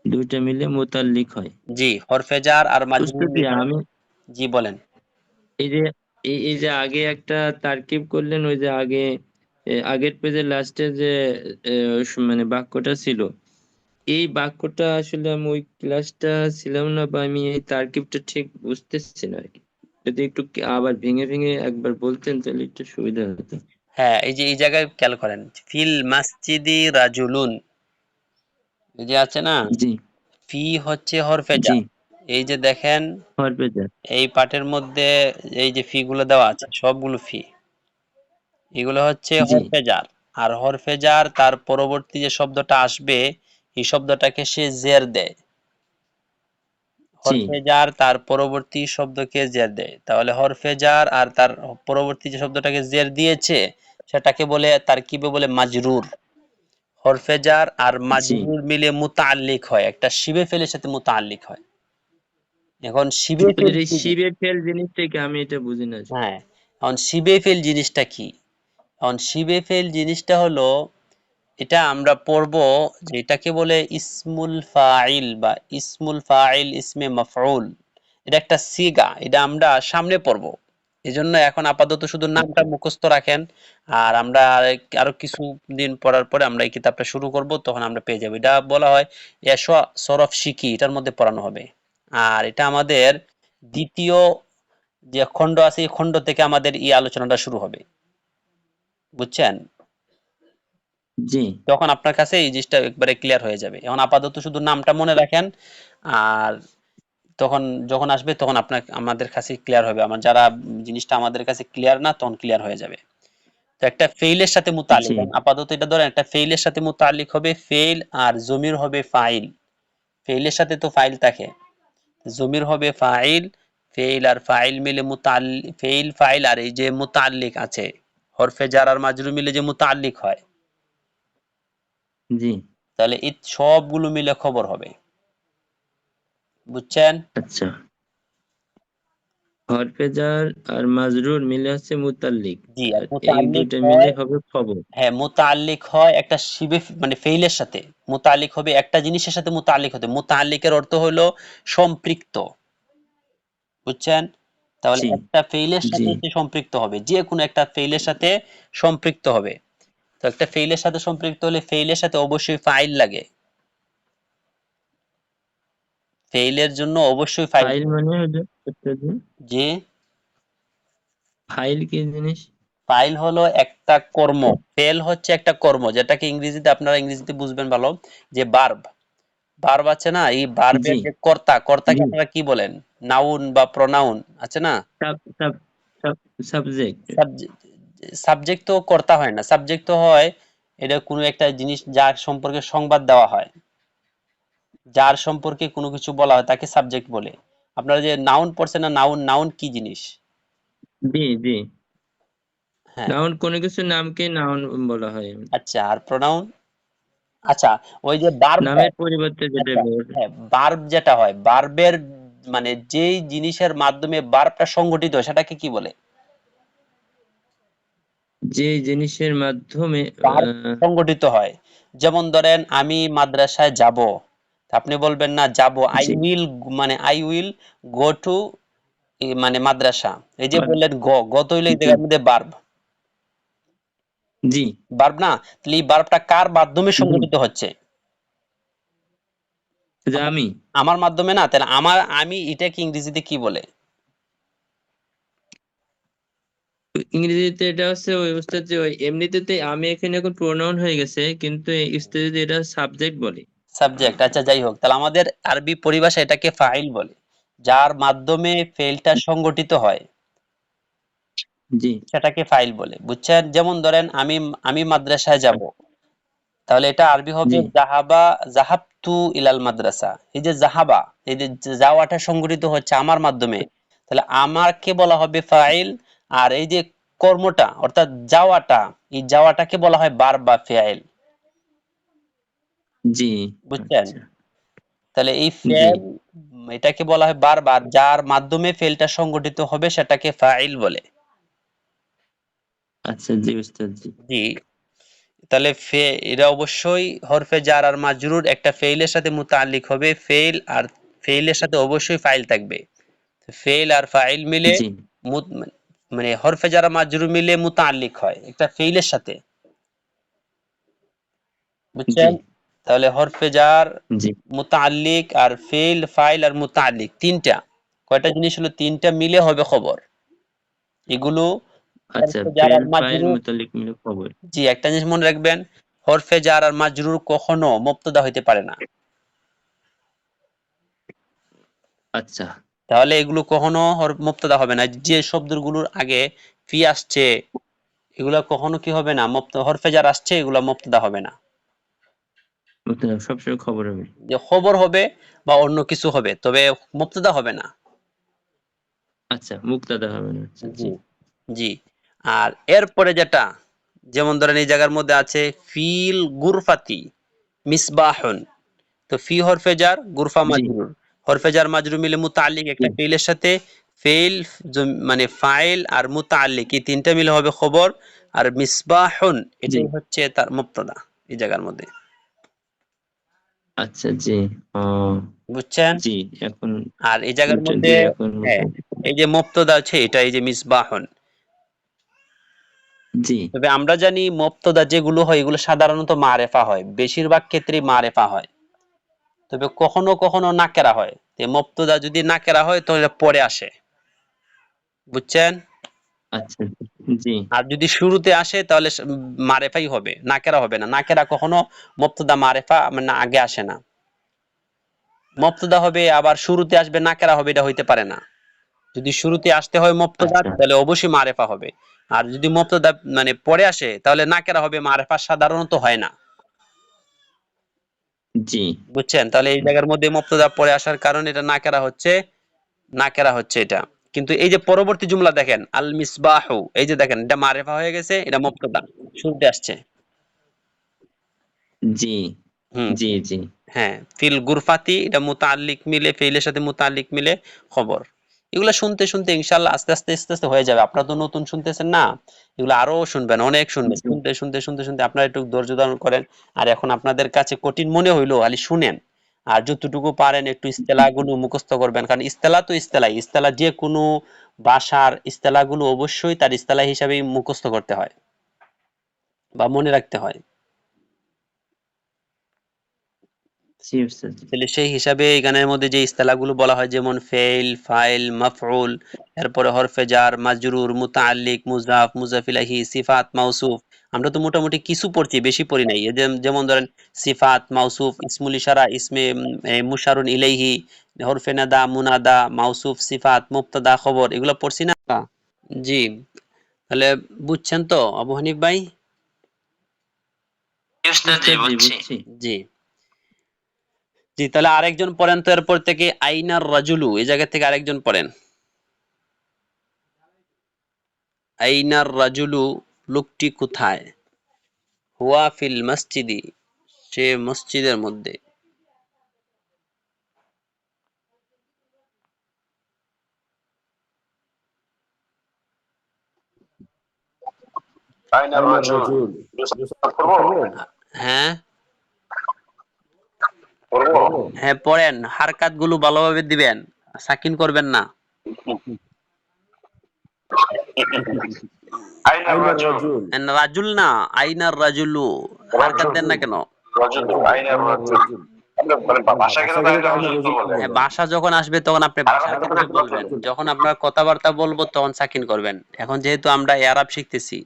দুইটা মিলে মুতাল্লিক হয়। জি হরফে জার আর মাজরুর উস্তাদি মিলে। আমি জি বলেন। এই যে এই যে আগে একটা তারকিব করলেন, ওই যে আগে আগের পেজের লাস্টে যে মানে বাক্যটা ছিল, এই বাক্যটা আসলে আমি ওই ক্লাসটা ছিলাম না, বা আমি এই তারকিবটা ঠিক বুঝতেছি না আর কি। যদি একটু আবার ভেঙে ভেঙে একবার বলতেন তাহলে একটু সুবিধা হতো। হ্যাঁ এই যে এই জায়গায় খেয়াল করেন, ফিল মাসজিদি রাজুলুন, এই যে আছে না, জি ফি হচ্ছে হরফে জি, জার। এই যে দেখেন হরফেজার, এই পাঠের মধ্যে এই যে ফি গুলো দেওয়া আছে সবগুলো ফি, এগুলো হচ্ছে জি হরফে জার। আর হরফে জার তার পরবর্তী যে শব্দটা আসবে এই শব্দটাকে সে জের দেয়। জি হরফে জার তার পরবর্তী শব্দকে জের দেয়। তাহলে হরফে জার আর তার পরবর্তী যে শব্দটাকে জের দিয়েছে সেটাকে বলে তারকিবে বলে মাজরুর। হরফে জার আর জি। মাজরুর মিলে মুতাআল্লিক হয়, একটা শিবে ফেলের সাথে মুতাআল্লিক হয়। এখন শিবে ফেল ওদের এই কি জিনিস? শিবের ফেল জিনিসটাকে আমি এটা বুঝি না আসলে। হ্যাঁ এখন শিবে ফেল জিনিসটা কি? এখন শিবে ফেল জিনিসটা হলো, এটা আমরা পড়ব যে এটাকে বলে ইসমুল ফাইল বা ইসমুল ফাইল ইসমে মাফউল। এটা একটা সিগা, এটা আমরা সামনে পড়ব। এজন্য এখন আপাতত শুধু নামটা আচ্ছা মুখস্থ রাখেন। আর আমরা আরো কিছু দিন পড়ার পরে আমরা এই কিতাবটা শুরু করব, তখন আমরা পেয়ে যাবো। এটা বলা হয় এশা সরফ শিকি, এটার মধ্যে পড়ানো হবে। আর এটা আমাদের দ্বিতীয় যে খণ্ড আছে এই খণ্ড থেকে আমাদের এই আলোচনাটা শুরু হবে। বুঝছেন? জি তখন আপনার কাছে এই জিনিসটা একবারে ক্লিয়ার হয়ে যাবে। এখন আপাতত শুধু নামটা মনে রাখেন, আর তখন যখন আসবে তখন আপনার আমাদের কাছে ক্লিয়ার হবে। আমার যারা জিনিসটা আমাদের কাছে ক্লিয়ার না তখন ক্লিয়ার হয়ে যাবে। তো একটা ফেইলের সাথে মুতাল্লিক, জি আপাতত এটা ধরেন একটা ফেইলের সাথে মুতাল্লিক হবে ফেইল, আর জমির হবে ফাইল। ফেইলের সাথে তো ফাইল থাকে, জমির হবে ফাইল। ফেইল আর ফাইল মিলে ফেইল ফাইল আর এই যে মুতাল্লিক আছে হরফে জার আর মাজরুর মিলে যে মুতাল্লিক হয়, জি তাহলে এই সবগুলো মিলে খবর হবে। বুঝছেন? আচ্ছা, হরফে জার আর মাজরুর মিলে হচ্ছে মুতাল্লিক, জি, আর আর এই মুতাল্লিক দুইটা মিলে হয়, হবে খবর। হ্যাঁ মুতাল্লিক হয় একটা শিবে মানে ফেইলের সাথে। মুতাল্লিক হবে একটা জিনিসের সাথে মুতাল্লিক হতে, মুতাল্লিকের অর্থ হলো সম্পৃক্ত। বুঝছেন? তাহলে জি একটা ফেইলের জি সাথে সে সম্পৃক্ত হবে, যে কোনো একটা ফেইলের সাথে সম্পৃক্ত হবে। তো একটা ফেইলের সাথে সম্পৃক্ত হলে ফেইলের সাথে অবশ্যই ফাইল লাগে, ফেইলের জন্য অবশ্যই ফাইল। ফাইল মানে হলো উস্তাদ, যে ফাইল কি জিনিস? ফাইল হলো একটা কর্ম, ফেল হচ্ছে একটা কর্ম, যেটাকে ইংরেজিতে আপনারা ইংরেজিতে বুঝবেন ভালো, যে ভার্ব। ভার্ব আছে না, এই জি ভার্বের যে কর্তা, কর্তাকে জি আপনারা কি বলেন? নাউন বা প্রনাউন আছে না? Sub sub sub subject. Subject তো কর্তা হয় না, সাবজেক্ট তো হয় এটা কোনো একটা জিনিস যার সম্পর্কে সংবাদ দেওয়া হয়, যার সম্পর্কে কোনো কিছু বলা হয় তাকে সাবজেক্ট বলে। আপনারা যে নাউন পড়ছেন না, নাউন, নাউন কি জিনিস? জি জি, হ্যাঁ, নাউন কোনো কিছুর নামকে নাউন বলা হয়। আচ্ছা, আর প্রোনাউন? আচ্ছা, ওই যে ভার্ব নামের হয়, পরিবর্তে যেটা আচ্ছা, ব্যবহার, হ্যাঁ ভার্ব যেটা হয়, ভার্বের মানে যেই জিনিসের মাধ্যমে ভার্বটা সংগঠিত হয় সেটাকে কি বলে? যে জিনিসের মাধ্যমে ভার্ব সংগঠিত হয়। যেমন ধরেন আমি মাদ্রাসায় যাব, আপনি বলবেন না যাব, আই জি উইল, মানে আই উইল গো টু মানে মাদ্রাসা। এই যে মা- বললেন গ তো হইলো এই জি জায়গার মধ্যে ভার্ব, জি ভার্ব না? তাহলে এই ভার্বটা কার মাধ্যমে জি, সংগঠিত হচ্ছে? যে আমার আমি আমার মাধ্যমে না, তাহলে আমার আমি এটাকে ইংরেজিতে কি বলে? ইংরেজিতে এটা হচ্ছে ওই উস্তাদ যে ওই এমনিতে আমি এখানে এখন প্রোনাউন হয়ে গেছে, কিন্তু ইংরেজিতে এটা সাবজেক্ট বলে। সাবজেক্ট, আচ্ছা যাই হোক, তাহলে আমাদের আরবি পরিভাষা এটাকে ফাইল বলে, যার মাধ্যমে ফেলটা সংগঠিত হয় জি সেটাকে ফাইল বলে। বুঝছেন? যেমন ধরেন আমি আমি মাদ্রাসায় যাব, তাহলে এটা আরবি হবে জি জাহাবা, জাহাবতু ইলাল মাদ্রাসা। এই যে জাহাবা, এই যে যাওয়াটা সংগঠিত হচ্ছে আমার মাধ্যমে, তাহলে আমাকে বলা হবে ফাইল। আর এই যে কর্মটা অর্থাৎ যাওয়াটা, এই যাওয়াটাকে বলা হয় ভার্ব বা ফাইল। জি বুঝছেন? আচ্ছা তাহলে এই জি ফেল এটাকে বলা হয় বারবার, যার মাধ্যমে ফেলটা সংগঠিত হবে সেটাকে ফাইল বলে। আচ্ছা জি উস্তাদ জি জি, তাহলে এরা অবশ্যই হরফে জার আর মাজরুর একটা ফেইলের সাথে মুতাল্লিক হবে ফেইল, আর ফেইলের সাথে অবশ্যই ফাইল থাকবে। ফেইল আর ফাইল মিলে জি মানে হরফে জার আর মাজরুর মিলে মুতাল্লিক হয় একটা ফেইলের সাথে। জি বুঝছেন? তাহলে হরফে জার, জি মুতাল্লিক আর ফেইল, ফাইল আর মুতাল্লিক, তিনটা কয়টা জিনিস হলো, তিনটা মিলে হবে খবর। এগুলো আচ্ছা, হরফে জার ফেল আর ফাইল মাজরুর। মুতাল্লিক মিলে খবর। জি, একটা জিনিস মনে রাখবেন, হরফে জার আর মাজরুর কখনো মুবতাদা হইতে পারে না। আচ্ছা তাহলে এগুলো কখনো মুবতাদা হবে না। যে শব্দগুলোর আগে ফি আসছে এগুলা কখনো কি হবে না, হরফে জার আসছে এগুলা মুবতাদা হবে না। মুতাল্লিক সবসময় খবর হবে। যে খবর হবে বা অন্য কিছু হবে, তবে মুবতাদা হবে না। আচ্ছা, মুক্তাদা হবে না, আচ্ছা জি জি জি। আর এরপরে যেটা, যেমন ধরেন এই জায়গার মধ্যে আছে ফিল গুরফাতি মিসবাহুন। তো ফি হরফে জার, গুরফা জি মাজরুর, হরফে জার মাজরুর মিলে মুতাআল্লিক জি একটা ফিলের সাথে, ফেইল মানে ফাইল আর মুতাআল্লিক এই তিনটা মিলে হবে খবর। আর মিসবাহুন জি এটাই হচ্ছে তার মুবতাদা এই জায়গার মধ্যে। আচ্ছা জি ও বুঝছেন? জি এখন আর এই জায়গার জি মধ্যে, এখন হ্যাঁ, এই যে মুবতাদা আছে এটা এই যে মিসবাহুন। জি তবে আমরা জানি মুবতাদা যেগুলো হয় এগুলো সাধারণত মারেফা হয়, বেশিরভাগ ক্ষেত্রেই মারেফা হয়, তবে কখনো কখনো নাকেরা হয়। তো মুবতাদা যদি নাকেরা হয় তাহলে পরে আসে। বুঝছেন? আচ্ছা জি আর যদি শুরুতে আসে তাহলে মারেফাই হবে, নাকেরা হবে না। নাকেরা কখনো মুবতাদা মারেফা মানে আগে আসে না। মুবতাদা হবে আবার শুরুতে আসবে নাকেরা হবে, এটা হইতে পারে না। যদি শুরুতে আসতে হয় মুবতাদা আচ্ছা তাহলে অবশ্যই মারেফা হবে। আর যদি মুবতাদা মানে পরে আসে তাহলে নাকেরা হবে, মারেফা সাধারণত হয় না। জি বুঝছেন? তাহলে এই জায়গার মধ্যে মুবতাদা পরে আসার কারণে এটা নাকেরা হচ্ছে এটা। কিন্তু এই যে পরবর্তী জুমলা দেখেন, আল মিসবাহু, এই যে দেখেন এটা মারেফা হয়ে গেছে, এটা মুবতাদা শুরুতে আসছে। জি হুম, জি জি হ্যাঁ, ফিল গুরফাতি এটা মুতাআল্লিক মিলে, ফেইলের সাথে মুতাআল্লিক মিলে খবর। এগুলা শুনতে শুনতে ইনশাআল্লাহ আস্তে আস্তে হয়ে যাবে। আপনারা তো নতুন শুনতেছেন না, এগুলো আরো শুনবেন, অনেক শুনবেন। জি শুনতে আপনারা একটু ধৈর্য ধারণ করেন। আর এখন আপনাদের কাছে কঠিন মনে হইলো খালি শুনেন, আর যতটুকু পারেন একটু ইস্তেলাহগুলো মুখস্থ করবেন। কারণ ইস্তেলাহ তো ইস্তেলাহ যে কোনো ভাষার ইস্তেলাহগুলো অবশ্যই তার ইস্তেলাহ হিসাবেই মুখস্থ করতে হয় বা মনে রাখতে হয়। জি উস্তাদ। তাহলে সেই হিসাবে এই গানের মধ্যে যে ইস্তেলাহগুলো বলা হয়, যেমন ফেইল, ফাইল, মাফউল, এরপরে হরফে জার, মাজরুর, মুতাআল্লিক, মুজাফ, মুজাফ ইলাইহি, সিফাত, মাউসুফ। আমরা তো মোটামুটি কিছু পড়ছি, বেশি পড়ি নাই। এই যেমন ধরেন সিফাত, মাউসুফ, ইসমুল ইশারা, ইসমে মুশারুন ইলাইহি, হরফে নাদা, মুনাদা, মাউসুফ, সিফাত, মুবতাদা, খবর, এগুলো পড়ছি না? জি, তাহলে বুঝছেন তো আবু হানিফ ভাই? উস্তাদ জি বুঝছি। জি জি, তাহলে আরেকজন পড়েন তো এরপর থেকে, আইনার রাজুলু, এই জায়গা থেকে আরেকজন পড়েন। আইনার রাজুলু, লোকটি কোথায়? হুয়া ফিল মসজিদি, সে মসজিদের মধ্যে। أين الرجل؟ করবো? হ্যাঁ করবো? হ্যাঁ, পড়েন, হারকাত গুলো ভালোভাবে দিবেন, সাকিন করবেন না। أين الرجل؟ রাজুল না, আইনার রাজুলু, হারকাত দেন না কেন? رجل أين الرجل? মানে ভাষায় কিন্তু আইন রজুল তো বলে। হ্যাঁ, ভাষা যখন আসবে তখন আপনি আর ভাষার আমাদের ক্ষেত্রে তো বলবেন, যখন আপনার কথাবার্তা বলবো তখন সাকিন করবেন। এখন যেহেতু আমরা এরাব শিখতেছি,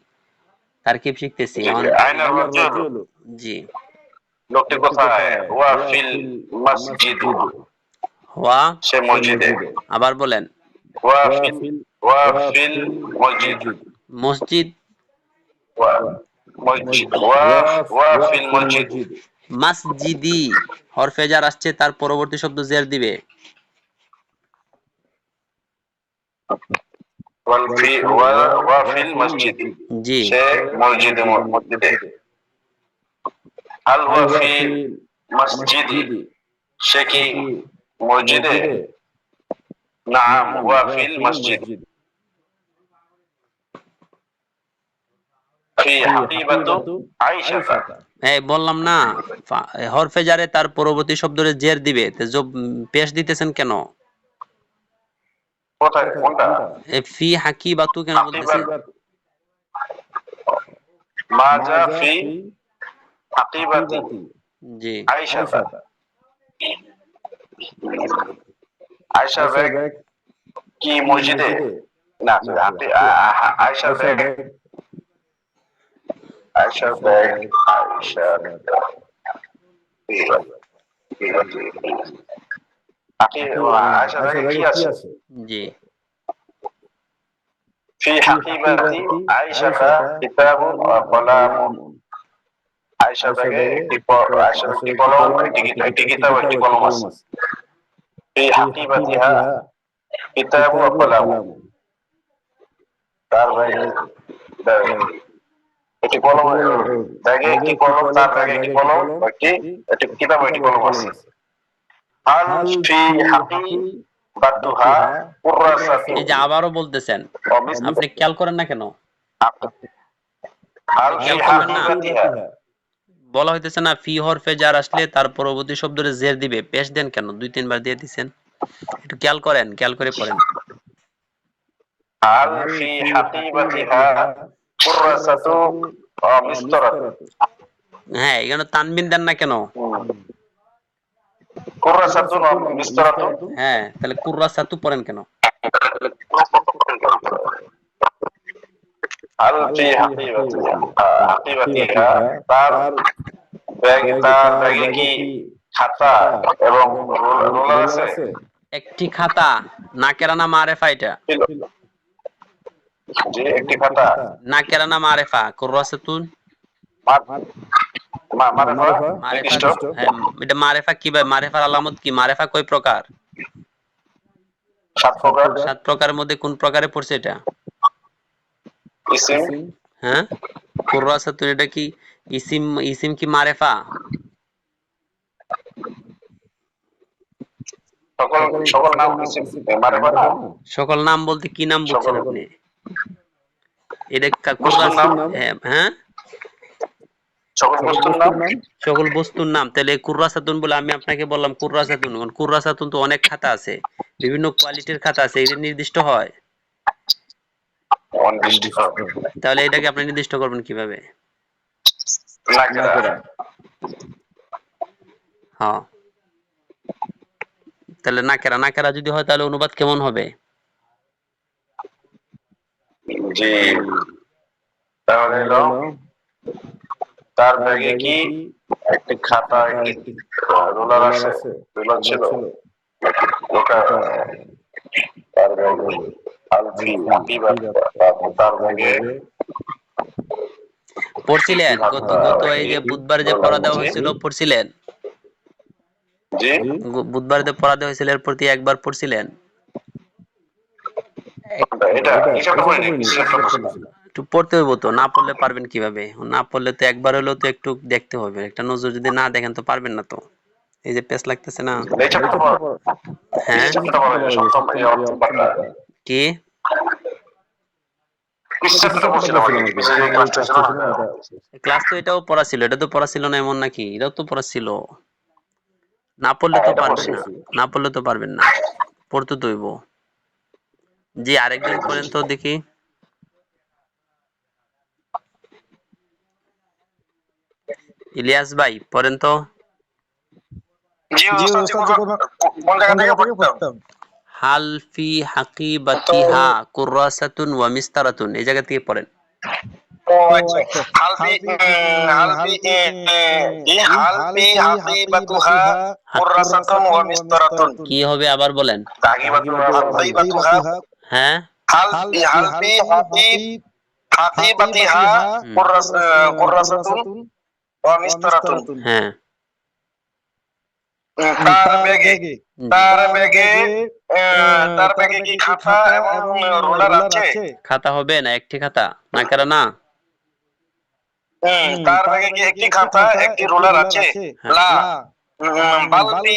তারকিব শিখতেছি এখন। أين الرجل? জি, লোকটি কোথায়? হুয়া ফিল মসজিদ। হুয়া, সে মসজিদে। আবার বলেন, হুয়া ফিল মসজিদ। মসজিদ, হুয়া মসজিদ। হুয়া ফিল মসজিদ। মাসজিদি, হরফে জার আসছে, তার পরবর্তী শব্দ জের দিবে। হুয়া ফিল মসজিদ। জি, সে মসজিদে। হাল হুয়া ফি মসজিদি। সে কি মসজিদে? নাম হুয়া ফিল মসজিদ। ফি হাকিবাতু আয়েশাতা। এই বললাম না, হরফে জারে তার পরবর্তী শব্দে জের দিবে, তো পেশ দিতেছেন কেন? কোথায় কোনটা? ফি হাকিবাতু কেন বলতেছেন? মাজা ফি হাকিবাতি জি, আয়েশাতা। আয়েশা বেগ কি মসজিদে? না, আয়েশা বেগ আয়েশা বেগে কি আছে? জি, ফি হাকিবাতি আয়েশাতা কিতাবুন ওয়া কলামুন। আয়েশা বেগে একটি কলম, একটি কিতাব, একটি কলম আছে। ফি হাকিবাতিহা কিতাবুন ওয়া কলামুন। তার ব্যাগে একটি কলম, ব্যাগে একটি কলম, তার ব্যাগে একটি কলম, একটি কিতাব, একটি কলম আছে। হাল ফি হাকিবাতুহা কুররাসাতু। এই যে আবারও বলতেছেন, আপনি খেয়াল করেন না কেন? হাল ফি খেয়াল করবেন না, হাকিবাতিহা। বলা হইতেছে না ফি হরফে জার আসলে তার পরবর্তী শব্দে জের দিবে, পেশ দেন কেন? 2-3 বার দিয়ে দিছেন, একটু খেয়াল করেন, খেয়াল করে পড়েন। হাল ফি হাকিবাতিহা কুররাসাতু ওয়া মিসতারাতু। হ্যাঁ, এখানে তানবিন দেন না কেন? কুররাসাতু ওয়া মিসতারাতু। হ্যাঁ, তাহলে কুররা সাতু পড়েন কেন? হাল ফি হাকিবাতিহা তার ব্যাগে কি খাতা এবং রোলার আছে? একটি খাতা, নাকেরা না মারেফা এটা? জি, একটি খাতা। নাকেরা না মারেফা? কুররাসাতুন মারেফা মারেফা। নির্দিষ্ট। হ্যাঁ, এটা মারেফা কিভাবে? মারেফার আলামত কি? মারেফা কয় প্রকার? 7 প্রকার। 7 প্রকারের মধ্যে কোন প্রকারে পড়ছে এটা? ইসিম। হ্যাঁ, কুররাসাতুন এটা কি ইসিম কি মারেফা? সকল নাম ইসিম মারেফা না? সকল নাম বলতে কি নাম বলছেন সকল- আপনি? এটা বস্তুর নাম। হ্যাঁ, সকল বস্তুর নাম। সকল বস্তুর নাম। তাহলে কুররাসাতুন বলে আমি আপনাকে বললাম কুররাসাতুন। কুররাসাতুন তো অনেক খাতা আছে, বিভিন্ন কোয়ালিটির খাতা আছে, এটা নির্দিষ্ট হয়। অনির্দিষ্ট। তাহলে এটাকে আপনি নির্দিষ্ট করবেন কিভাবে? নাকেরা। হ্যাঁ, তাহলে নাকেরা যদি হয় তাহলে অনুবাদ কেমন হবে? জি, তাহলে হলো তার ব্যাগে কি একটি খাতা, একটি রোলার আছে? রোলার ছিল। ওটা তার ব্যাগে আলফি তার ব্যাগে পড়ছিলেন গত এই যে বুধবার যে পড়া দেওয়া হয়েছিল, পড়ছিলেন? জি, বুধবার যে পড়া দেওয়া হয়েছিল এর প্রতি একবার পড়ছিলেন? এটা হিসাবটা করে নিন, হিসাবটা বুঝুন। একটু পড়তে হইব তো, না পড়লে পারবেন কিভাবে? না পড়লে তো একবার হলেও তো একটু দেখতে হবে, একটা নজর যদি না দেখেন তো পারবেন না তো। এই যে পেস লাগতেছে না? হ্যাঁ, হিসাবটা বলা যায়, সপ্তম এই অর্থ পাতা। কি হিসাবটা বলছিলাম আর কি, বিশেষ এই ক্লাসটা ছিল না এটা। ক্লাস তো এটাও পড়া ছিল, এটা তো পড়া ছিল না এমন নাকি? এটাও তো পড়া ছিল। না পড়লে তো এটা পারবেন না, পড়ছি। না পড়লে তো পারবেন না, পড়তে তো হইব। জি, আরেকজন পড়েন তো দেখি। ইলিয়াস ভাই পড়েন তো। জি ওস্তাদ, কোন জায়গা থেকে পড়তাম? হাল ফি হাকিবাতিহা কুররাসাতুন ওয়া মিসতারাতুন, এই জায়গা থেকে পড়েন। ও আচ্ছা, হালফি হাকিবাতুহা কুররাসাতুন ওয়া মিসতারাতুন। কি হবে আবার বলেন? হাকিবাতুহা। হ্যাঁ, হালফি হাকিবাতিহা কুররাসাতুন ওয়া মিসতারাতুন। হ্যাঁ, তার ব্যাগে কি খাতা এবং রোলার আছে? খাতা হবে না, একটি খাতা। নাকেরা না? তার ব্যাগে কি একটি খাতা, একটি রোলার আছে? লা বালফি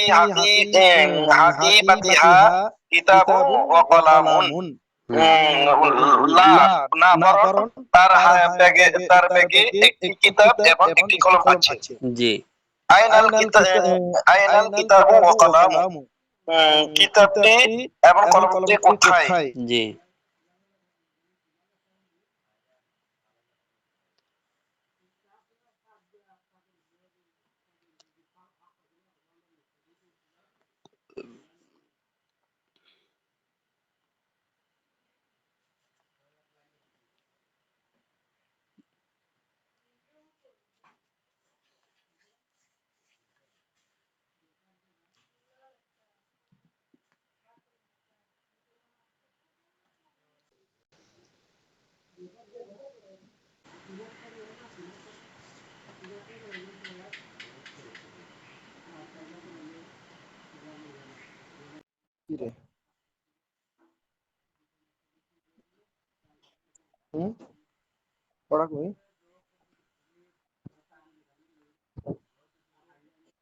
হাকিবাতিহা কিতাবুন ওয়া কলামুন। না, বরং তার ব্যাগে একটি কিতাব এবং একটি কলম আছে। জি, আইনাল কিতাবু ওয়া কলামু। কিতাবটি এবং কলমটি কোথায়? জি।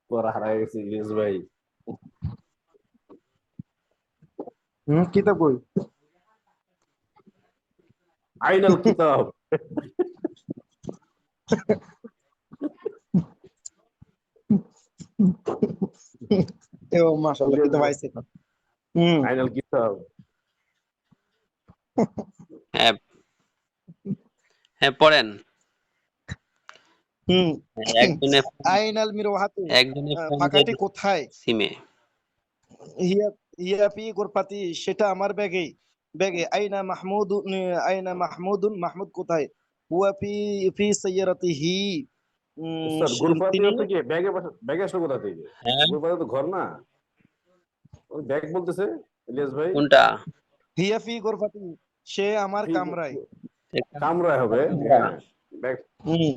পড়া হারাই গেছে ইলিয়াস ভাই। কিতাব কই? আইনাল কিতাব। মাশাআল্লাহ, কিতাব আইছে। আইনাল কিতাব। হ্যাঁ, হ্যাঁ পড়েন। একজনে আইনাল মিরওয়াহাতু, একজনে ফোন পাখাটি দিয়ে কোথায়? সিমে। হিয়াপি গোরপাতি, সেটা আমার ব্যাগেই। ব্যাগে আইনা মাহমুদ, আইনা মাহমুদুন, মাহমুদ কোথায়? হুয়া ফি ফি সাইয়ারাতিহি, স্যার গুরফাতি তিনি অর্থ কি? ব্যাগে আসলো কোথা থেকে? হ্যাঁ গুরফাতি তো ঘর না, ওই ব্যাগ বলতেছে ইলিয়াস ভাই। কোনটা? হিয়া ফি গোরফাতি, সে আমার ফি কামরায়। কামরায় হবে, কামরা। হ্যাঁ ব্যাগ। হুম।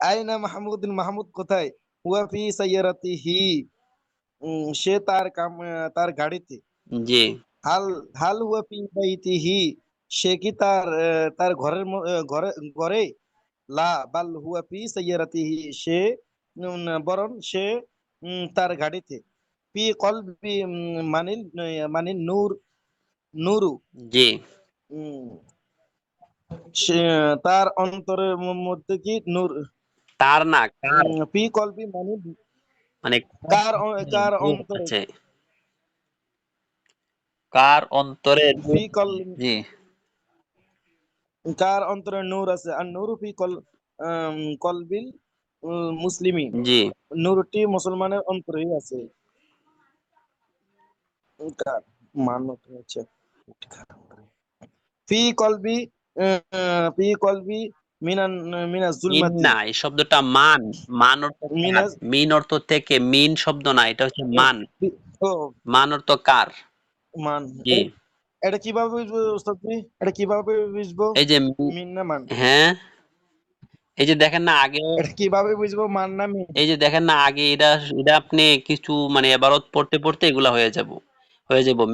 আইনা মাহমুদুন, মাহমুদ কোথায়? হুয়া ফি সাইয়ারাতিহি, সে তার গাড়িতে। জি হাল হাল হুয়া ফি বাইতিহি, সে কি তার ঘরের ঘরে? লা বাল হুয়া ফি সাইয়ারাতিহি, সে বরং সে তার গাড়িতে। ফি কলবি মানিল নূরু, জি উম, সে তার অন্তরের মধ্যে কি নূর। তার না কার, ফি কলবি মানিল, মানে কার নূর অন্তরে, আছে, কার অন্তরে ফি নূর। কল জি কার অন্তরে নূর আছে। আর নূরু ফি কলবিল মুসলিমি, জি নূরটি মুসলমানের অন্তরেই আছে। কার মানত হচ্ছে ফি কলবি, ফি কলবি মিনান মিনাজ মিন জুলমাতি, না, এই শব্দটা মান। মান অর্থ কার, মিনাজ, মিন অর্থ থেকে, মিন শব্দ না, এটা হচ্ছে মান। ও মান অর্থ কার। মান। জি এটা কিভাবে বুঝবো ওস্তাদ ভাই? এটা কিভাবে বুঝবো? এই যে মিন না মান? হ্যাঁ এই যে দেখেন না আগে, এটা কিভাবে বুঝবো মান না মিন? এই যে দেখেন না আগে, এটা এটা আপনি কিছু মানে এবারত পড়তে পড়তে এগুলা হয়ে যাব।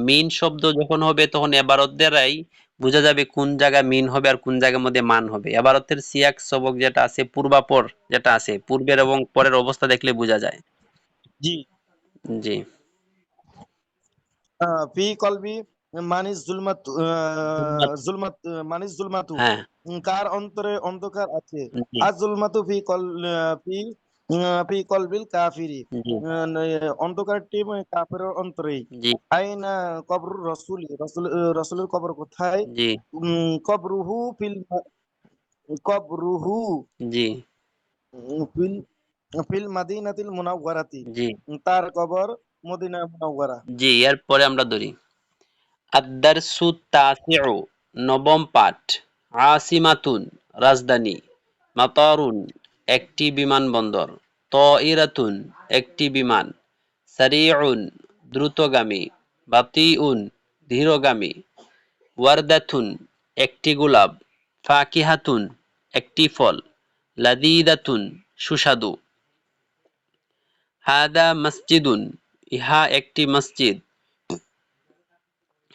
মিন শব্দ যখন হবে তখন এবারত দ্বারাই বোঝা যাবে কোন জায়গায় মিন হবে আর কোন জায়গার মধ্যে মান হবে। এবারতের সিয়াক সবক যেটা আছে, পূর্বাপর যেটা আছে, পূর্বের এবং পরের অবস্থা দেখলে বোঝা যায়। জি। জি ফি কলবি মানিস জুলমাত, জুলমাত মানিস জুলমাতু, হ্যাঁ কার অন্তরে অন্ধকার আছে। জি আজ জুলমাতু ফি ফি কলবিল কাফিরি, জি অন্ধকারটি কাফেরের অন্তরেই। জি আইনা কবরুর রসুলের কবর কোথায়? জি কবরুহু কবরুহু জি ফিল ফিল মাদিনাতিল মুনাওয়ারাতি, জি তার কবর মদিনা মুনাওয়ারা। জি এরপরে আমরা ধরি আদ-দারসু তাসিউ, নবম পাঠ। আসিমাতুন, রাজধানী। মাতারুন, একটি বিমানবন্দর। তাইরাতুন, একটি বিমান। সারিউন, দ্রুতগামী। বাতিউন, ধীরগামী। ওয়ারদাতুন, একটি গোলাপ। ফাকিহাতুন, একটি ফল। লাযীদাতুন, সুস্বাদু। হাদা মসজিদুন, ইহা একটি মসজিদ।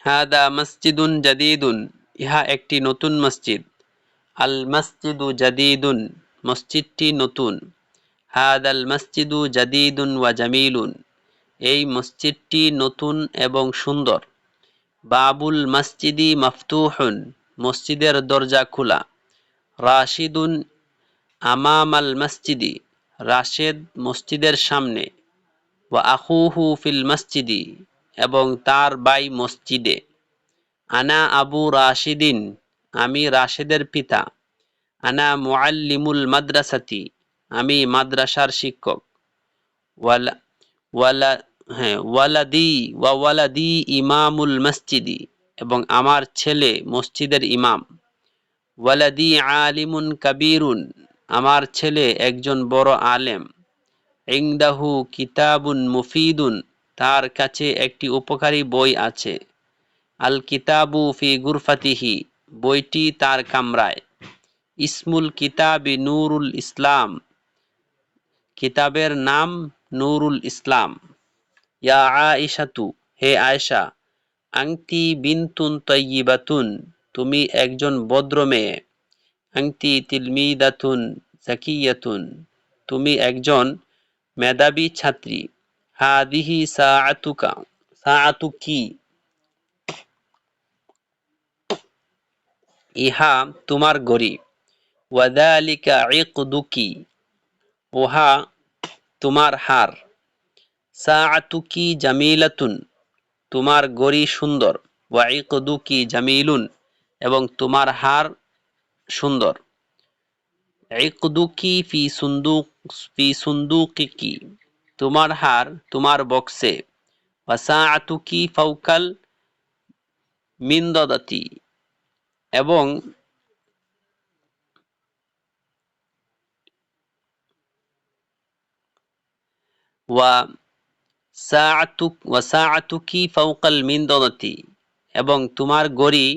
হাদা মসজিদুন জাদীদুন, ইহা একটি নতুন মসজিদ। আল মসজিদু জাদীদুন, মসজিদটি নতুন। হাদাল মসজিদু জাদীদুন ওয়া জামিলুন, এই মসজিদটি নতুন এবং সুন্দর। বাবুল মসজিদি মফতুহুন, মসজিদের দরজা খোলা। রাশিদুন আমামাল মসজিদি, রাশেদ মসজিদের সামনে। ওয়া আখুহু ফিল মসজিদি, এবং তার ভাই মসজিদে। আনা আবু রাশিদিন, আমি রাশেদের পিতা। আনা মুআল্লিমুল মাদ্রাসাতি, আমি মাদ্রাসার শিক্ষক। ওয়ালা ওয়ালা হ্যাঁ ওয়ালাদি ইমামুল মসজিদি, এবং আমার ছেলে মসজিদের ইমাম। ওয়ালাদি আলিমুন কাবীরুন, আমার ছেলে একজন বড় আলেম। ইনদাহু কিতাবুন মুফিদুন, তার কাছে একটি উপকারী বই আছে। আল কিতাবু ফি গুরফাতিহি, বইটি তার কামরায়। ইসমুল কিতাবি নূরুল ইসলাম, কিতাবের নাম নূরুল ইসলাম। ইয়া আয়েশাতু, হে আয়েশা। আংতি বিনতুন তাইয়িবাতুন, তুমি একজন ভদ্র মেয়ে। আংতি তিলমিদাতুন যাকিয়াতুন, তুমি একজন মেধাবী ছাত্রী। হাদিহি সাআতুকা, সাআতুকি, ইহা তোমার ঘড়ি। ওয়াযালিকা ইকদুকি, উহা তোমার হার। সাআতুকি জামিলাতুন, তোমার ঘড়ি সুন্দর। ওয়া ইকদুকি জামিলুন, এবং তোমার হার সুন্দর। ইকদুকি ফি সুন্দুকিকি, তোমার হার তোমার বক্সে। ওয়া সাআতুকি ফাওকাল মিনদাদাতি এবং ওয়া সাআতুকি ফাওকাল মিনদাদাতি এবং তোমার গড়ি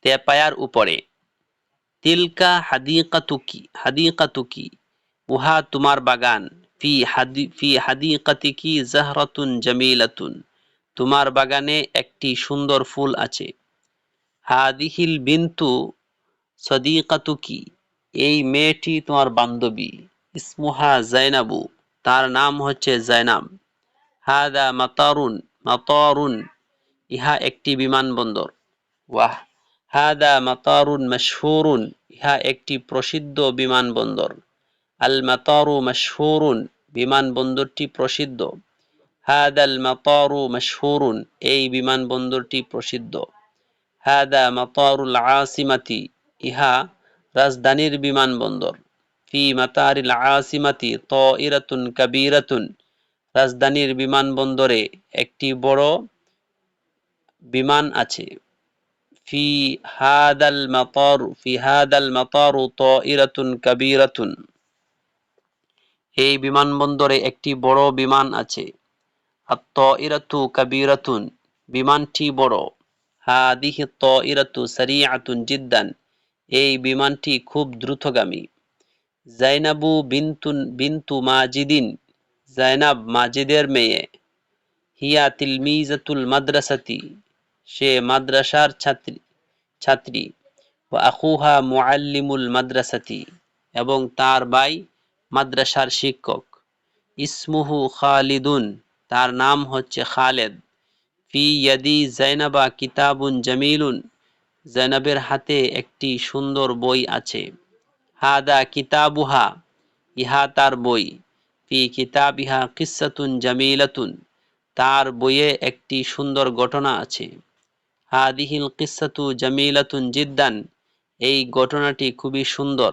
তেপায়ার উপরে। তিলকা হাদিকাতুকি উহা তোমার বাগান। ফি হাদিকাতিকি জাহরাতুন জামিলাতুন তোমার বাগানে একটি সুন্দর ফুল আছে। হাদিহিল বিনতু সদিকাতুকি এই মেয়েটি তোমার বান্ধবী। ইসমুহা জাইনাবু তার নাম হচ্ছে জাইনাব। হাদা মাতারুন ইহা একটি বিমানবন্দর। ওয়াহ হাদা মাতারুন মাশহুরুন ইহা একটি প্রসিদ্ধ বিমানবন্দর। আল মাতারু মাশহুরুন বিমানবন্দরটি প্রসিদ্ধ। হাদাল মাতারু মাশহুরুন এই বিমানবন্দরটি প্রসিদ্ধ। হাদা মাতারুল আসিমাতি ইহা রাজধানীর বিমানবন্দর। ফি মাতারিল আসিমাতি তাইরাতুন কাবীরাতুন রাজধানীর বিমানবন্দরে একটি বড় বিমান আছে। ফি হাদাল মাতারু তাইরাতুন কাবীরাতুন এই বিমানবন্দরে একটি বড় বিমান আছে। আত-তাইরাতু কাবীরাতুন বিমানটি বড়। হাদিহি তাইরাতু সারিআতুন জিদ্দান এই বিমানটি খুব দ্রুতগামী। জাইনাবু বিনতু মাজিদিন জাইনাব মাজিদের মেয়ে। হিয়া তিলমিজাতুল মাদ্রাসাতি সে মাদ্রাসার ছাত্রী। ওয়া আখুহা মুআল্লিমুল মাদ্রাসাতি এবং তার ভাই মাদ্রাসার শিক্ষক। ইসমুহু খালিদুন তার নাম হচ্ছে খালেদ। ফি ইয়াদি জাইনাবা কিতাবুন জামিলুন জাইনাবের হাতে একটি সুন্দর বই আছে। হাদা কিতাবুহা ইহা তার বই। ফি কিতাবিহা কিসসাতুন জামিলাতুন তার বইয়ে একটি সুন্দর ঘটনা আছে। হাদিহিল কিসসাতু জামিলাতুন জিদ্দান এই ঘটনাটি খুবই সুন্দর।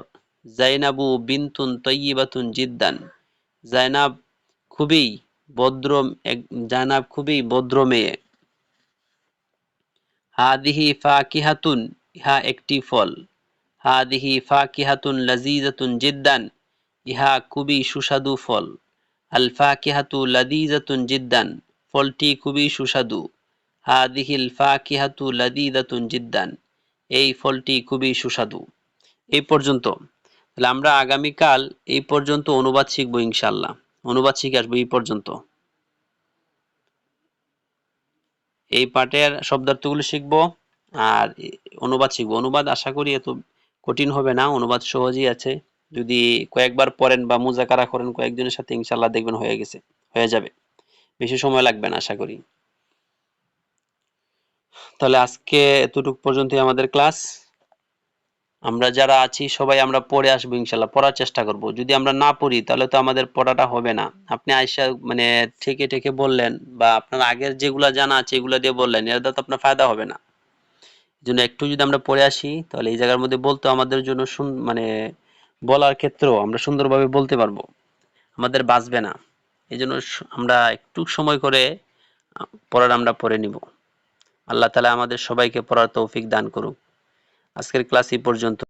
জাইনাবু বিনতুন তাইয়িবাতুন জিদ্দান জাইনাব খুবই ভদ্র মেয়ে। হাদিহি ফাকিহাতুন ইহা একটি ফল। হাদিহি ফাকিহাতুন লাযীজাতুন জিদ্দান ইহা খুবই সুস্বাদু ফল। আল ফাকিহাতু লাযীজাতুন জিদ্দান ফলটি খুবই সুস্বাদু। হাদিহিল ফাকিহাতু লাযীজাতুন জিদ্দান এই ফলটি খুবই সুস্বাদু। এই পর্যন্ত। তাহলে আমরা আগামীকাল এই পর্যন্ত অনুবাদ শিখবো ইনশাআল্লাহ। অনুবাদ শিখে আসবো এই পর্যন্ত। এই পাঠের শব্দার্থগুলো শিখবো আর অনুবাদ শিখবো। অনুবাদ আশা করি এত কঠিন হবে না, অনুবাদ সহজই আছে। যদি কয়েকবার পড়েন বা মুজাকারা করেন কয়েকজনের সাথে ইনশাআল্লাহ দেখবেন হয়ে যাবে। বেশি সময় লাগবে না আশা করি। তাহলে আজকে এতটুকু পর্যন্তই আমাদের ক্লাস। আমরা যারা আছি সবাই আমরা পড়ে আসবো ইনশাআল্লাহ, পড়ার চেষ্টা করব। যদি আমরা না পড়ি তাহলে তো আমাদের পড়াটা হবে না। আপনি আয়সা মানে ঠেকে বললেন বা আপনার আগের যেগুলা জানা আছে এগুলা দিয়ে বললেন, এর দ্বারা তো আপনার ফায়দা হবে না। জন্য একটু যদি আমরা পড়ে আসি তাহলে এই জায়গার মধ্যে বলতে আমাদের জন্য মানে বলার ক্ষেত্রেও আমরা সুন্দরভাবে বলতে পারবো, আমাদের বাঁচবে না। এই জন্য আমরা একটু সময় করে পড়ার আমরা পড়ে নিব। আল্লাহ তাআলা আমাদের সবাইকে পড়ার তৌফিক দান করুক। আজকের ক্লাস এই পর্যন্ত।